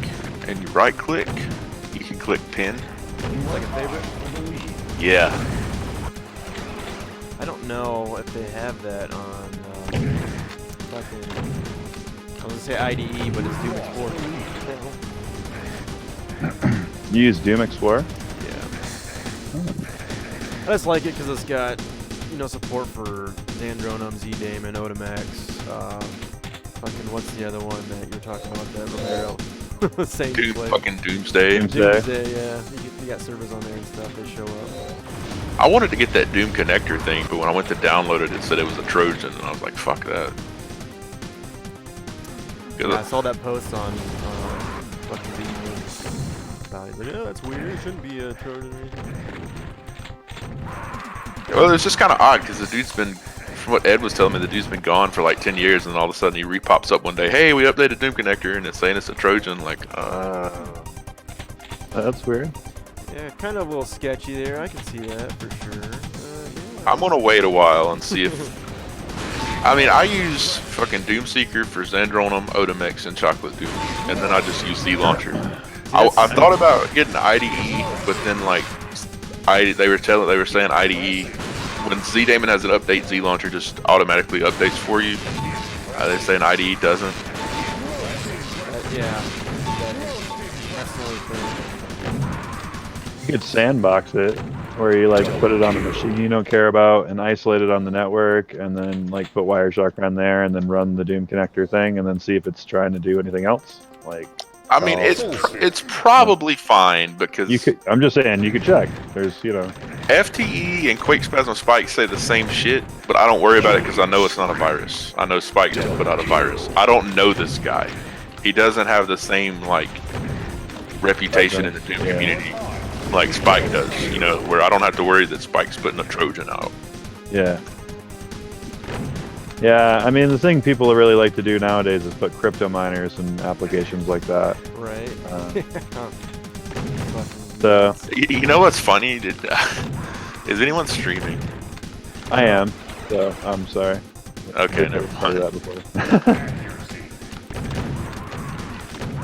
and you right click, you can click pin. Like a favorite? Yeah. I don't know if they have that on fucking. I was gonna say IDE, but it's Doom Explorer. You use Doom Explorer? Yeah. I just like it because it's got, you know, support for Zandronum, Z-Daemon, Otomax. Fucking what's the other one that you were talking about? That Romero. Same play. Fucking Doomsday. Doomsday, yeah. You got servers on there and stuff. They show up. I wanted to get that Doom connector thing, but when I went to download it, it said it was a Trojan, and I was like, fuck that. Yeah, I saw that post on fucking video about it. He's like, oh, that's weird. It shouldn't be a Trojan or anything. Well, it's just kind of odd because the dude's been, from what Ed was telling me, the dude's been gone for like 10 years, and all of a sudden he re-pops up one day. Hey, we updated Doom connector, and it's saying it's a Trojan. Like, That's weird. Yeah, kind of a little sketchy there. I can see that for sure. Yeah. I'm gonna wait a while and see if. I mean, I use fucking Doomseeker for Zandronum, Otomex, and Chocolate Doom, and then I just use Z Launcher. I thought about getting IDE, but then like, they were saying IDE when Z-Daemon has an update, Z Launcher just automatically updates for you. They're saying IDE doesn't. Yeah, that's the only thing. You could sandbox it, where you like put it on a machine you don't care about and isolate it on the network, and then like put Wireshark on there, and then run the Doom connector thing, and then see if it's trying to do anything else. Like, I mean, it's probably fine because you could. I'm just saying you could check. There's FTE and Quake Spasm Spike say the same shit, but I don't worry about it because I know it's not a virus. I know Spike didn't put out a virus. I don't know this guy. He doesn't have the same like reputation in the Doom community like Spike does, you know, where I don't have to worry that Spike's putting a Trojan out. Yeah. Yeah, I mean, the thing people really like to do nowadays is put crypto miners and applications like that. Right. So You know what's funny? Is anyone streaming? I am. So I'm sorry. Okay, never mind. That before.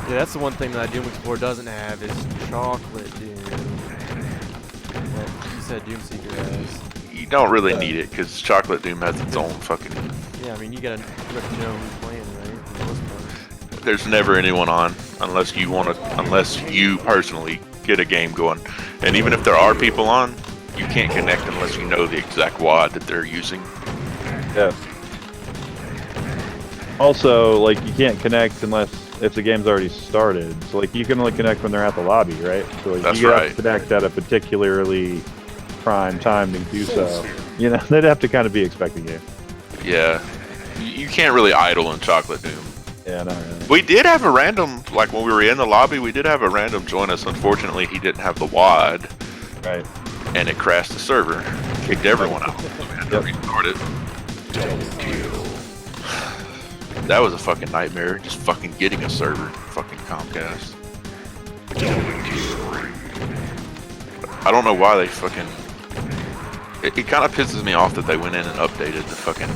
Yeah, that's the one thing that Doom Explorer doesn't have is Chocolate Doom. That you said Doomseeker has. You don't really need it because Chocolate Doom has its own fucking. Yeah, I mean you gotta know who's playing, right? For the most part. There's never anyone on unless you personally get a game going, and even if there are people on, you can't connect unless you know the exact WAD that they're using. Yeah. Also, like, you can't connect unless if the game's already started. So like you can only connect when they're at the lobby, right? So like, That's you right. have to connect at a particularly prime time to do so. You know, they'd have to kind of be expecting you. Yeah, you can't really idle in Chocolate Doom. Yeah, not really. We did have a random, like when we were in the lobby, we did have a random join us. Unfortunately, he didn't have the WAD, Right. and it crashed the server, kicked everyone out. So we had to restart it. That was a fucking nightmare, just fucking getting a server, fucking Comcast. I don't know why they fucking... It kind of pisses me off that they went in and updated the fucking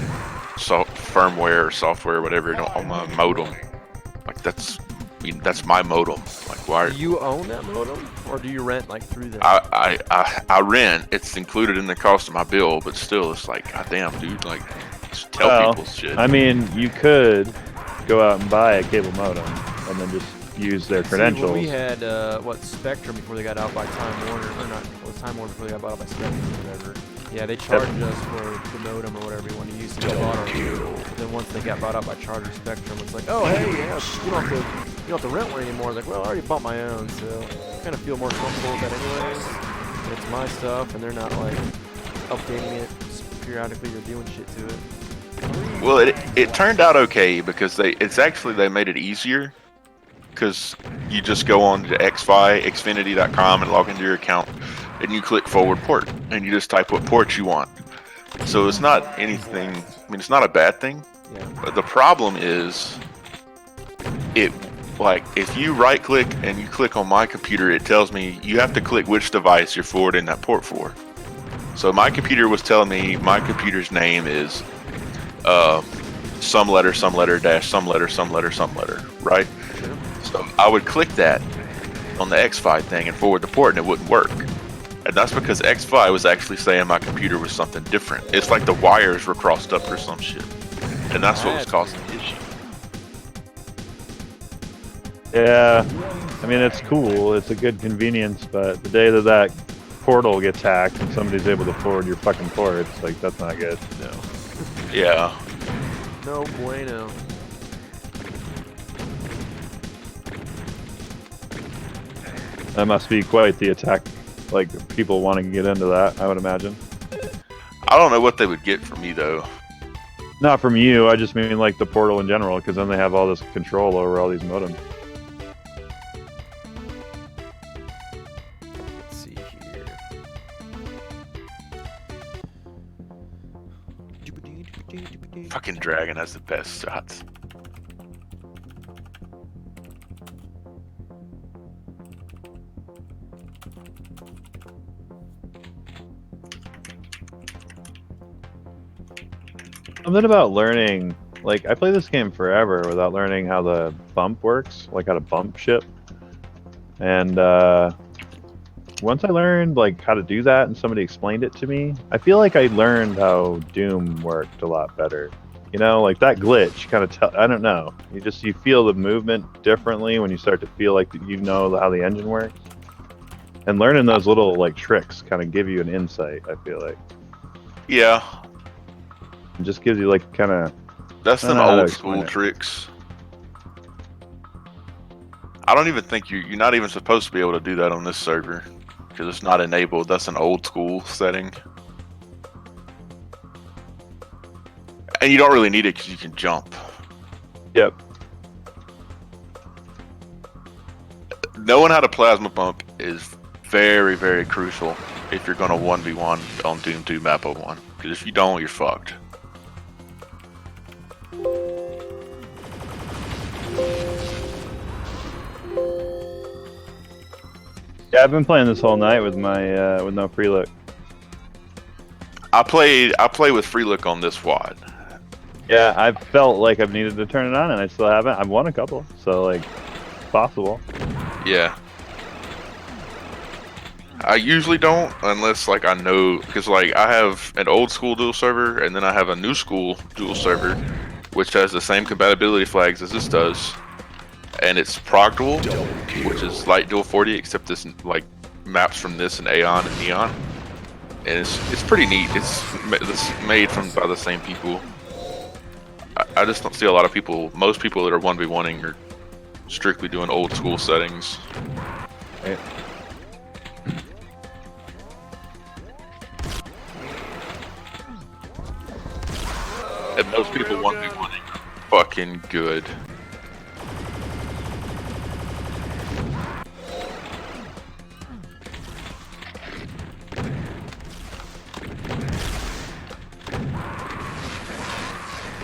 firmware or software, whatever, on my modem. Like, that's my modem. Like, why? Do you own that modem, or do you rent like through that? I rent. It's included in the cost of my bill, but still, it's like, goddamn, dude. Like, just tell people shit. I mean, you could go out and buy a cable modem and then just use their credentials. See, when we had Spectrum before they got out by Time Warner, or not? It was Time Warner before they got bought out by Spectrum or whatever. Yeah, they charged us for the modem or whatever you want to use to get bought on. Then once they got bought out by Charter Spectrum, it's like, oh hey, yeah, you don't have to rent one anymore. It's like, well, I already bought my own, so I kind of feel more comfortable with that anyways. It's my stuff, and they're not like updating it periodically or doing shit to it. Well, it turned out okay because they made it easier because you just go on to xfinity.com and log into your account and you click forward port and you just type what port you want. So it's not anything. I mean, it's not a bad thing. Yeah. But the problem is, if you right click and you click on my computer, it tells me you have to click which device you're forwarding that port for. So my computer was telling me my computer's name is some letter, dash, some letter, right? So I would click that on the X5 thing and forward the port, and it wouldn't work. And that's because X5 was actually saying my computer was something different. It's like the wires were crossed up or some shit. And that's what was causing the issue. Yeah, I mean, it's cool. It's a good convenience, but the day that that portal gets hacked and somebody's able to forward your fucking ports, like, that's not good. No. Yeah. No bueno. That must be quite the attack. Like, people want to get into that, I would imagine. I don't know what they would get from me, though. Not from you, I just mean, like, the portal in general, because then they have all this control over all these modems. Let's see here. Fucking Dragon has the best shots. Something about learning, like, I play this game forever without learning how the bump works, like how to bump ship. And once I learned, like, how to do that and somebody explained it to me, I feel like I learned how Doom worked a lot better. You know, like that glitch kind of I don't know. You feel the movement differently when you start to feel like you know how the engine works. And learning those little, like, tricks kind of give you an insight, I feel like. Yeah. It just gives you, like, kind of... That's them I don't know how to old explain school it. tricks. I don't even think you're not even supposed to be able to do that on this server. Because it's not enabled. That's an old school setting. And you don't really need it because you can jump. Yep. Knowing how to plasma bump is very, very crucial if you're going to 1v1 on Doom 2 map 01. Because if you don't, you're fucked. Yeah, I've been playing this whole night with my with no free look. I play with free look on this WAD. Yeah, I've felt like I've needed to turn it on, and I still haven't. I've won a couple, so, like, it's possible. Yeah. I usually don't unless, like, I know, because, like, I have an old school dual server and then I have a new school dual server, which has the same compatibility flags as this does, and it's prog dual, which is light dual 40, except this, like, maps from this and Aeon and Neon, and it's pretty neat. It's made by the same people. I just don't see a lot of people. Most people that are 1v1ing are strictly doing old school settings. Right. And most people 1v1ing are fucking good.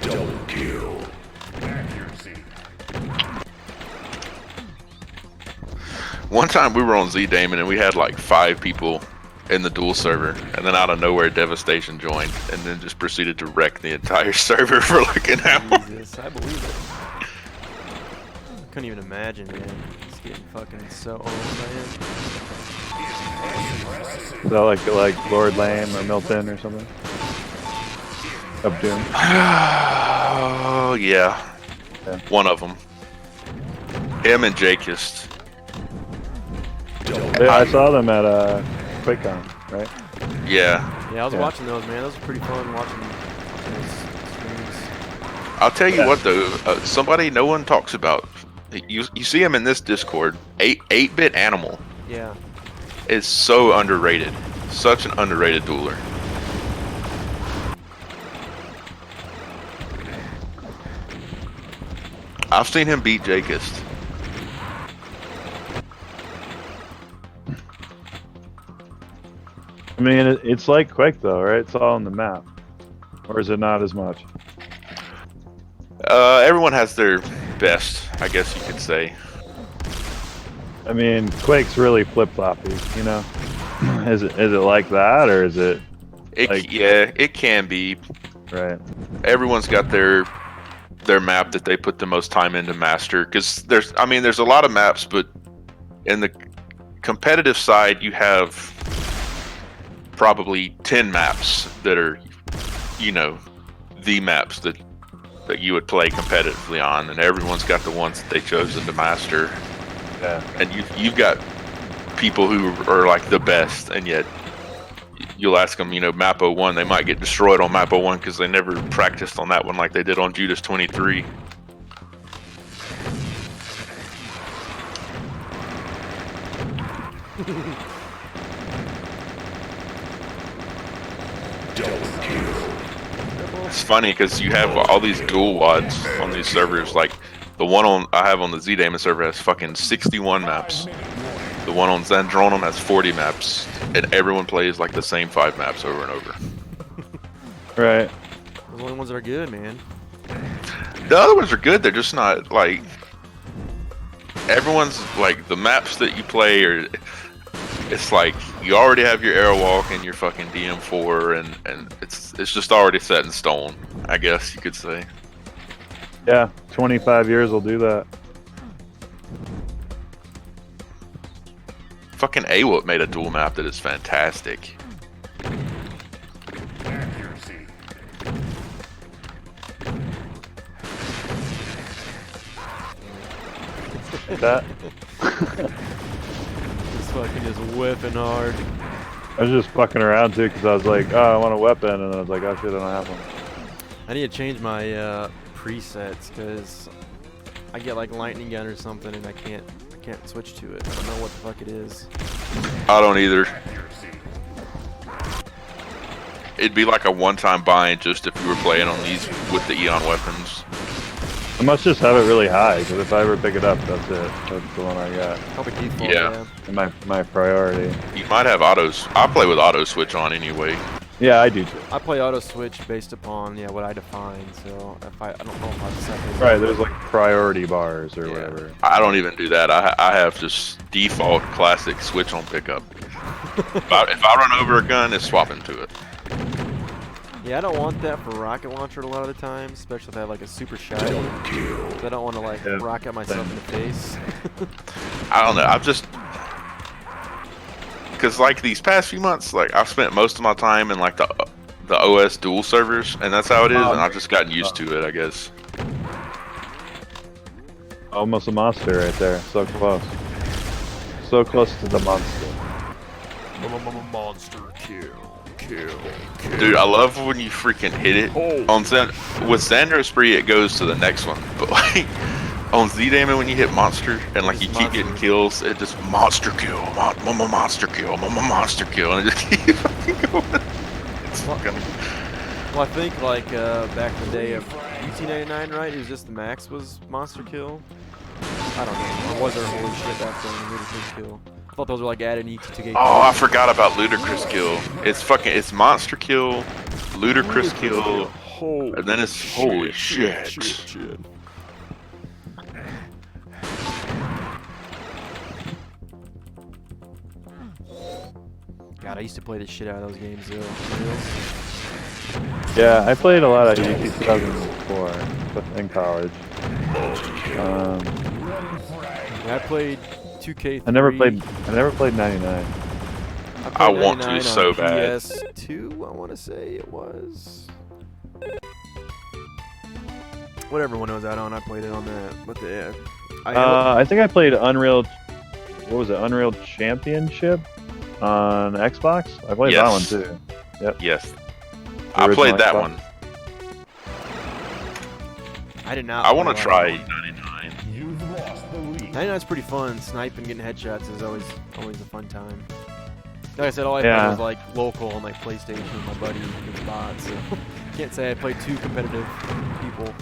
Double kill. Accuracy. One time we were on Z-Damon and we had like 5 people in the dual server, and then out of nowhere Devastation joined and then just proceeded to wreck the entire server for like an hour. Jesus, I believe it. I couldn't even imagine, man. It's getting fucking so old, man. Is that like Lord Lame or Milton or something? Of Doom. Oh yeah. Yeah. One of them. Him and Jakist. Yeah, I saw them at QuakeCon, right? Yeah. Yeah, I was Yeah. watching those, man. Those were pretty fun watching those streams. I'll tell you Yeah. what though, somebody no one talks about. You see him in this Discord. 8-bit Animal Yeah. is so underrated. Such an underrated dueler. I've seen him beat Jakist. I mean, it's like Quake though, right? It's all on the map. Or is it not as much? Everyone has their best, I guess you could say. I mean, Quake's really flip-floppy, you know? Is it like that, or is it... It Like- yeah, it can be. Right. Everyone's got their their map that they put the most time into master, because there's a lot of maps, but in the competitive side you have probably 10 maps that are, you know, the maps that you would play competitively on, and everyone's got the ones that they chosen to master. Yeah. And you've got people who are like the best, and yet you'll ask them, you know, map 01, they might get destroyed on map 01 because they never practiced on that one like they did on Judas 23. It's funny because you have all these dual wads on these servers. Like the one I have on the Z-Damon server has fucking 61 maps. The one on Zandronum has 40 maps, and everyone plays like the same 5 maps over and over. Right. Those are the only ones that are good, man. The other ones are good. They're just not like everyone's like the maps that you play are. It's like you already have your Airwalk and your fucking DM4, and it's just already set in stone, I guess you could say. Yeah, 25 years will do that. Fucking AWOP made a dual map that is fantastic. That Just fucking just whipping hard. I was just fucking around too because I was like, oh, I want a weapon, and I was like, oh shit, I don't have one. I need to change my presets because I get like lightning gun or something and I can't switch to it. I don't know what the fuck it is. I don't either. It'd be like a one-time buying just if you were playing on these with the Eon weapons. I must just have it really high because if I ever pick it up, that's it. That's the one I got. Probably default. Yeah. And my priority. You might have autos. I play with auto switch on anyway. Yeah, I do too. I play auto switch based upon what I define. So if I don't know if I decide. Right, there's like priority bars or Yeah. whatever. I don't even do that. I have just default classic switch on pickup. If I run over a gun, it's swapping to it. Yeah, I don't want that for rocket launcher a lot of the time, especially if I have like a super shot. I don't want to like rocket myself in the face. I don't know. I've just because like these past few months, like I've spent most of my time in like the OS dual servers, and that's how it is, and I've just gotten used to it, I guess. Almost a monster right there. So close. So close to the monster. Monster kill. Dude, I love when you freaking hit it. On with Xandro Spree, it goes to the next one, but like on Z-Damon, when you hit monster and like you keep getting kills, it just monster kill, monster kill, monster kill, and it just keeps fucking going. It's fucking. Well, I think like back in the day of UT99, right? It was just the max was monster kill. I don't know. Or was there holy shit back then? Ludicrous kill. I thought those were like added ET2 Oh, I forgot about ludicrous kill. It's monster kill, ludicrous kill, and then it's holy shit. God, I used to play the shit out of those games though. Yeah, I played a lot of UT 2004 in college. I played 2K3. I never played 99. I want to so bad. PS2, I want to say it was. Whatever one it was out on, I played it on that. But yeah, I think I played Unreal. What was it? Unreal Championship on Xbox. I played that one too. Yep. Yes. I played that one. I did not. I want to try 99. You've lost the lead. 99's pretty fun. Sniping, getting headshots is always a fun time. Like I said, all I played was like local on like PlayStation with my buddy with bots. So can't say I played two competitive people.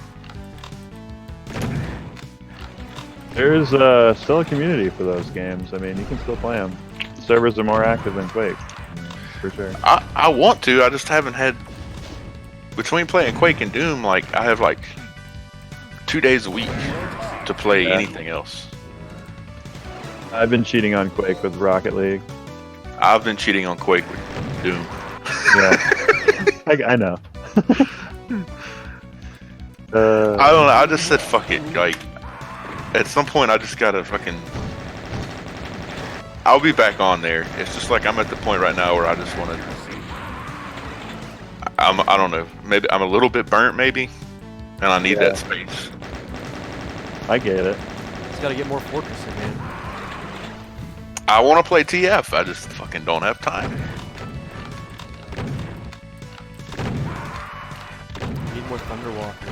There's still a community for those games. I mean, you can still play them. Servers are more active than Quake, for sure. I want to. I just haven't had. Between playing Quake and Doom, like I have like 2 days a week to play anything else. I've been cheating on Quake with Rocket League. I've been cheating on Quake with Doom. Yeah, I know. I don't know. I just said fuck it. Like, at some point, I just gotta fucking. I'll be back on there. It's just like I'm at the point right now where I just want to. I don't know. Maybe I'm a little bit burnt, maybe, and I need that space. I get it. Just gotta get more fortressing, man. I want to play TF. I just fucking don't have time. Need more Thunderwalker.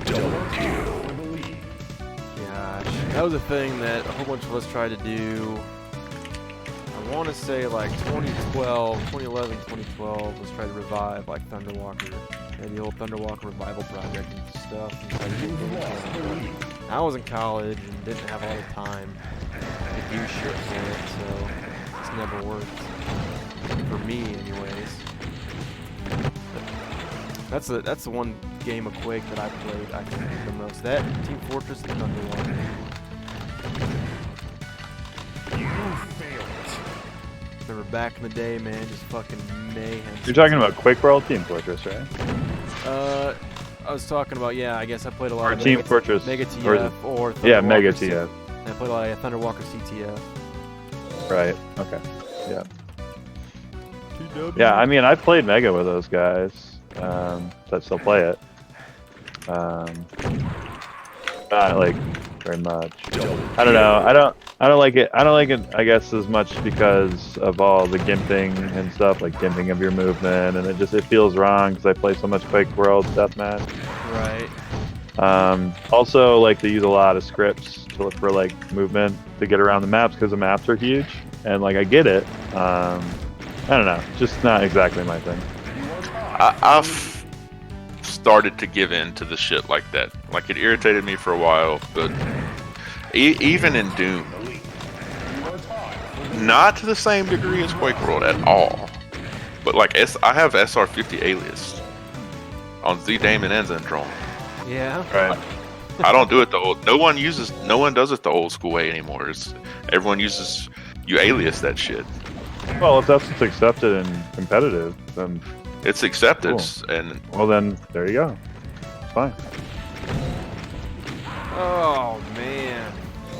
Double kill for the lead. Gosh, that was a thing that a whole bunch of us tried to do. I want to say like 2011, 2012. Let's try to revive like Thunderwalker. And the old Thunderwalker revival project and stuff. And try to get You've things lost the going. lead. I was in college and didn't have all the time to do shit for it, so it's never worked. For me, anyways. That's the one game of Quake that I played, I think, the most. That, Team Fortress, and Thunderwalker. You failed. Remember back in the day, man, just fucking mayhem. You're talking about Quake World Team Fortress, right? I was talking about, yeah, I guess I played a lot Or of Team Fortress. Mega or TF or yeah, Thunderwalker Mega C- TF. and I played a lot of Thunderwalker CTF. Right. Okay. Yeah. Yeah, I mean, I played Mega with those guys. That still play it. Not like very much. I don't know. I don't like it. I don't like it. I guess as much because of all the gimping and stuff, like gimping of your movement, and it feels wrong because I play so much Quake World Deathmatch. Right. Also, like they use a lot of scripts to look for like movement to get around the maps because the maps are huge, and like I get it. I don't know, just not exactly my thing. I've started to give in to the shit like that. Like it irritated me for a while, but even in Doom, not to the same degree as Quake World at all. But like I have SR50 alias on Z Damon and Zandronum. Yeah. Right. I don't do it the old. No one does it the old school way anymore. Everyone uses you alias that shit. Well, if that's what's accepted and competitive, then It's accepted, Cool. and well, then there you go. It's fine. Oh man.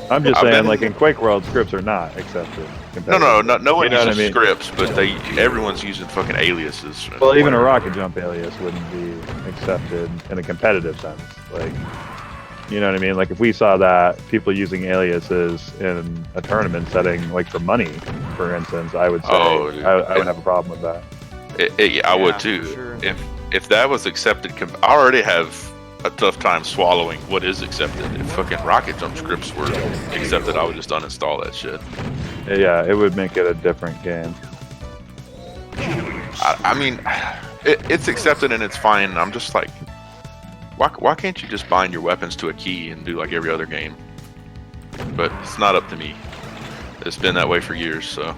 I'm just I've saying, been- like in Quake World, scripts are not accepted. no one You know what uses I mean? scripts, but everyone's using fucking aliases. and Well, even a whatever. rocket jump alias wouldn't be accepted in a competitive sense. Like, you know what I mean? Like if we saw that people using aliases in a tournament setting, like for money, for instance, I would say Oh, dude. I would have a problem with that. I would Yeah, too. sure. If that was accepted, I already have a tough time swallowing what is accepted. If fucking rocket jump scripts were accepted, I would just uninstall that shit. Yeah, it would make it a different game. I mean, it's accepted and it's fine. I'm just like, why can't you just bind your weapons to a key and do like every other game? But it's not up to me. It's been that way for years, so.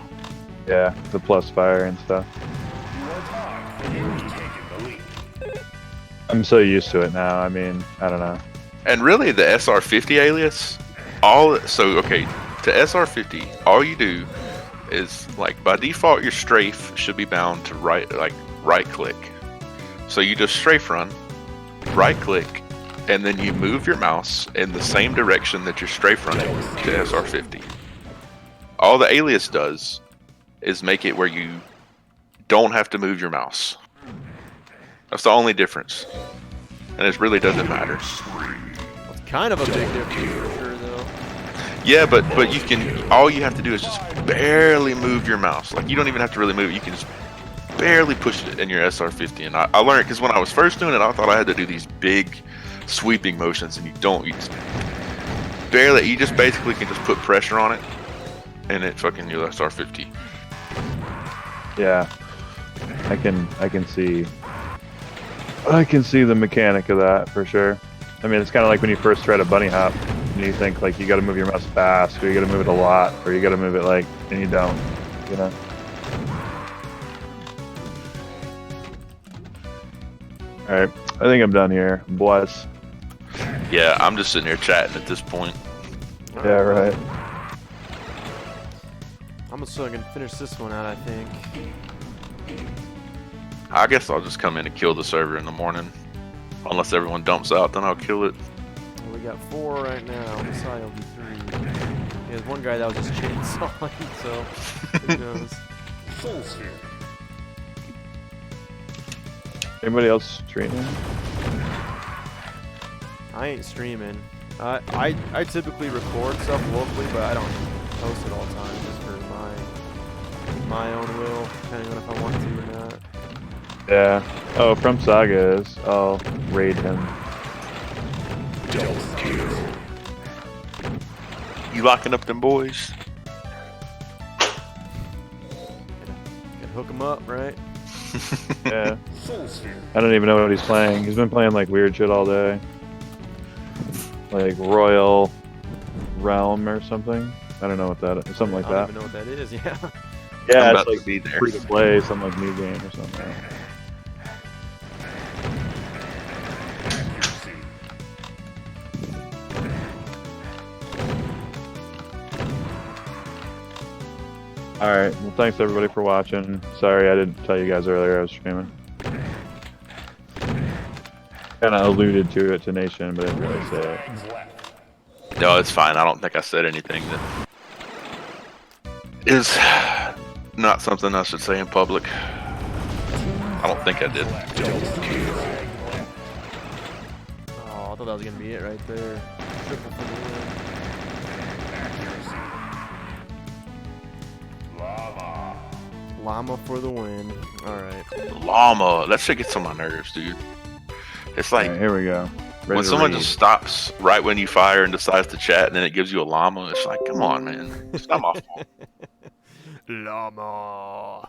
Yeah, the plus fire and stuff. I'm so used to it now. I mean, I don't know. And really, the SR50 alias, okay, to SR50, all you do is like by default, your strafe should be bound to right click. So you just strafe run, right click, and then you move your mouse in the same direction that you're strafe running to SR50. All the alias does is make it where you don't have to move your mouse. That's the only difference. And it really doesn't matter. It's kind of a big difference for sure, though. Yeah, but all you have to do is just barely move your mouse. Like, you don't even have to really move it. You can just barely push it in your SR50. And I learned, because when I was first doing it, I thought I had to do these big sweeping motions, and you don't. You just basically can just put pressure on it, and it fucking your SR50. Yeah, I can see the mechanic of that for sure. I mean, it's kind of like when you first try to bunny hop, and you think like you got to move your mouse fast, or you got to move it a lot, or you got to move it like, and you don't, you know. All right, I think I'm done here. Bless. Yeah, I'm just sitting here chatting at this point. Yeah, right. I'm still gonna finish this one out, I think. I guess I'll just come in and kill the server in the morning. Unless everyone dumps out, then I'll kill it. We got 4 right now. Messiah will be 3. There's one guy that was just chainsawing, so who knows? Soul Sphere. Anybody else streaming? I ain't streaming. I typically record stuff locally, but I don't post it all the time just for my own will, depending on if I want to or not. Yeah. Oh, from Saga is. I'll raid him. Double kill. You locking up them boys? Gotta hook him up, right? Yeah. Soul Sphere. I don't even know what he's playing. He's been playing like weird shit all day. Like Royal Realm or something. I don't know what that is. Something like I don't that. even know what that is. Yeah. Yeah, I'm it's about like to be there. free to play, some like new game or something. Accuracy. Alright, well thanks everybody for watching. Sorry I didn't tell you guys earlier I was streaming. Kinda alluded to it to Nation, but I didn't really say it. Rounds left. No, it's fine. I don't think I said anything that is not something I should say in public. I don't think I did. Double kill. Oh, I thought that was gonna be it right there. Triple for the win. Accuracy. Lava. Llama for the win. All right. Llama. That shit gets on my nerves, dude. It's like Alright, here we go. Ready when to someone read. just stops right when you fire and decides to chat, and then it gives you a llama. It's like, come on, man. It's not my fault. Llama.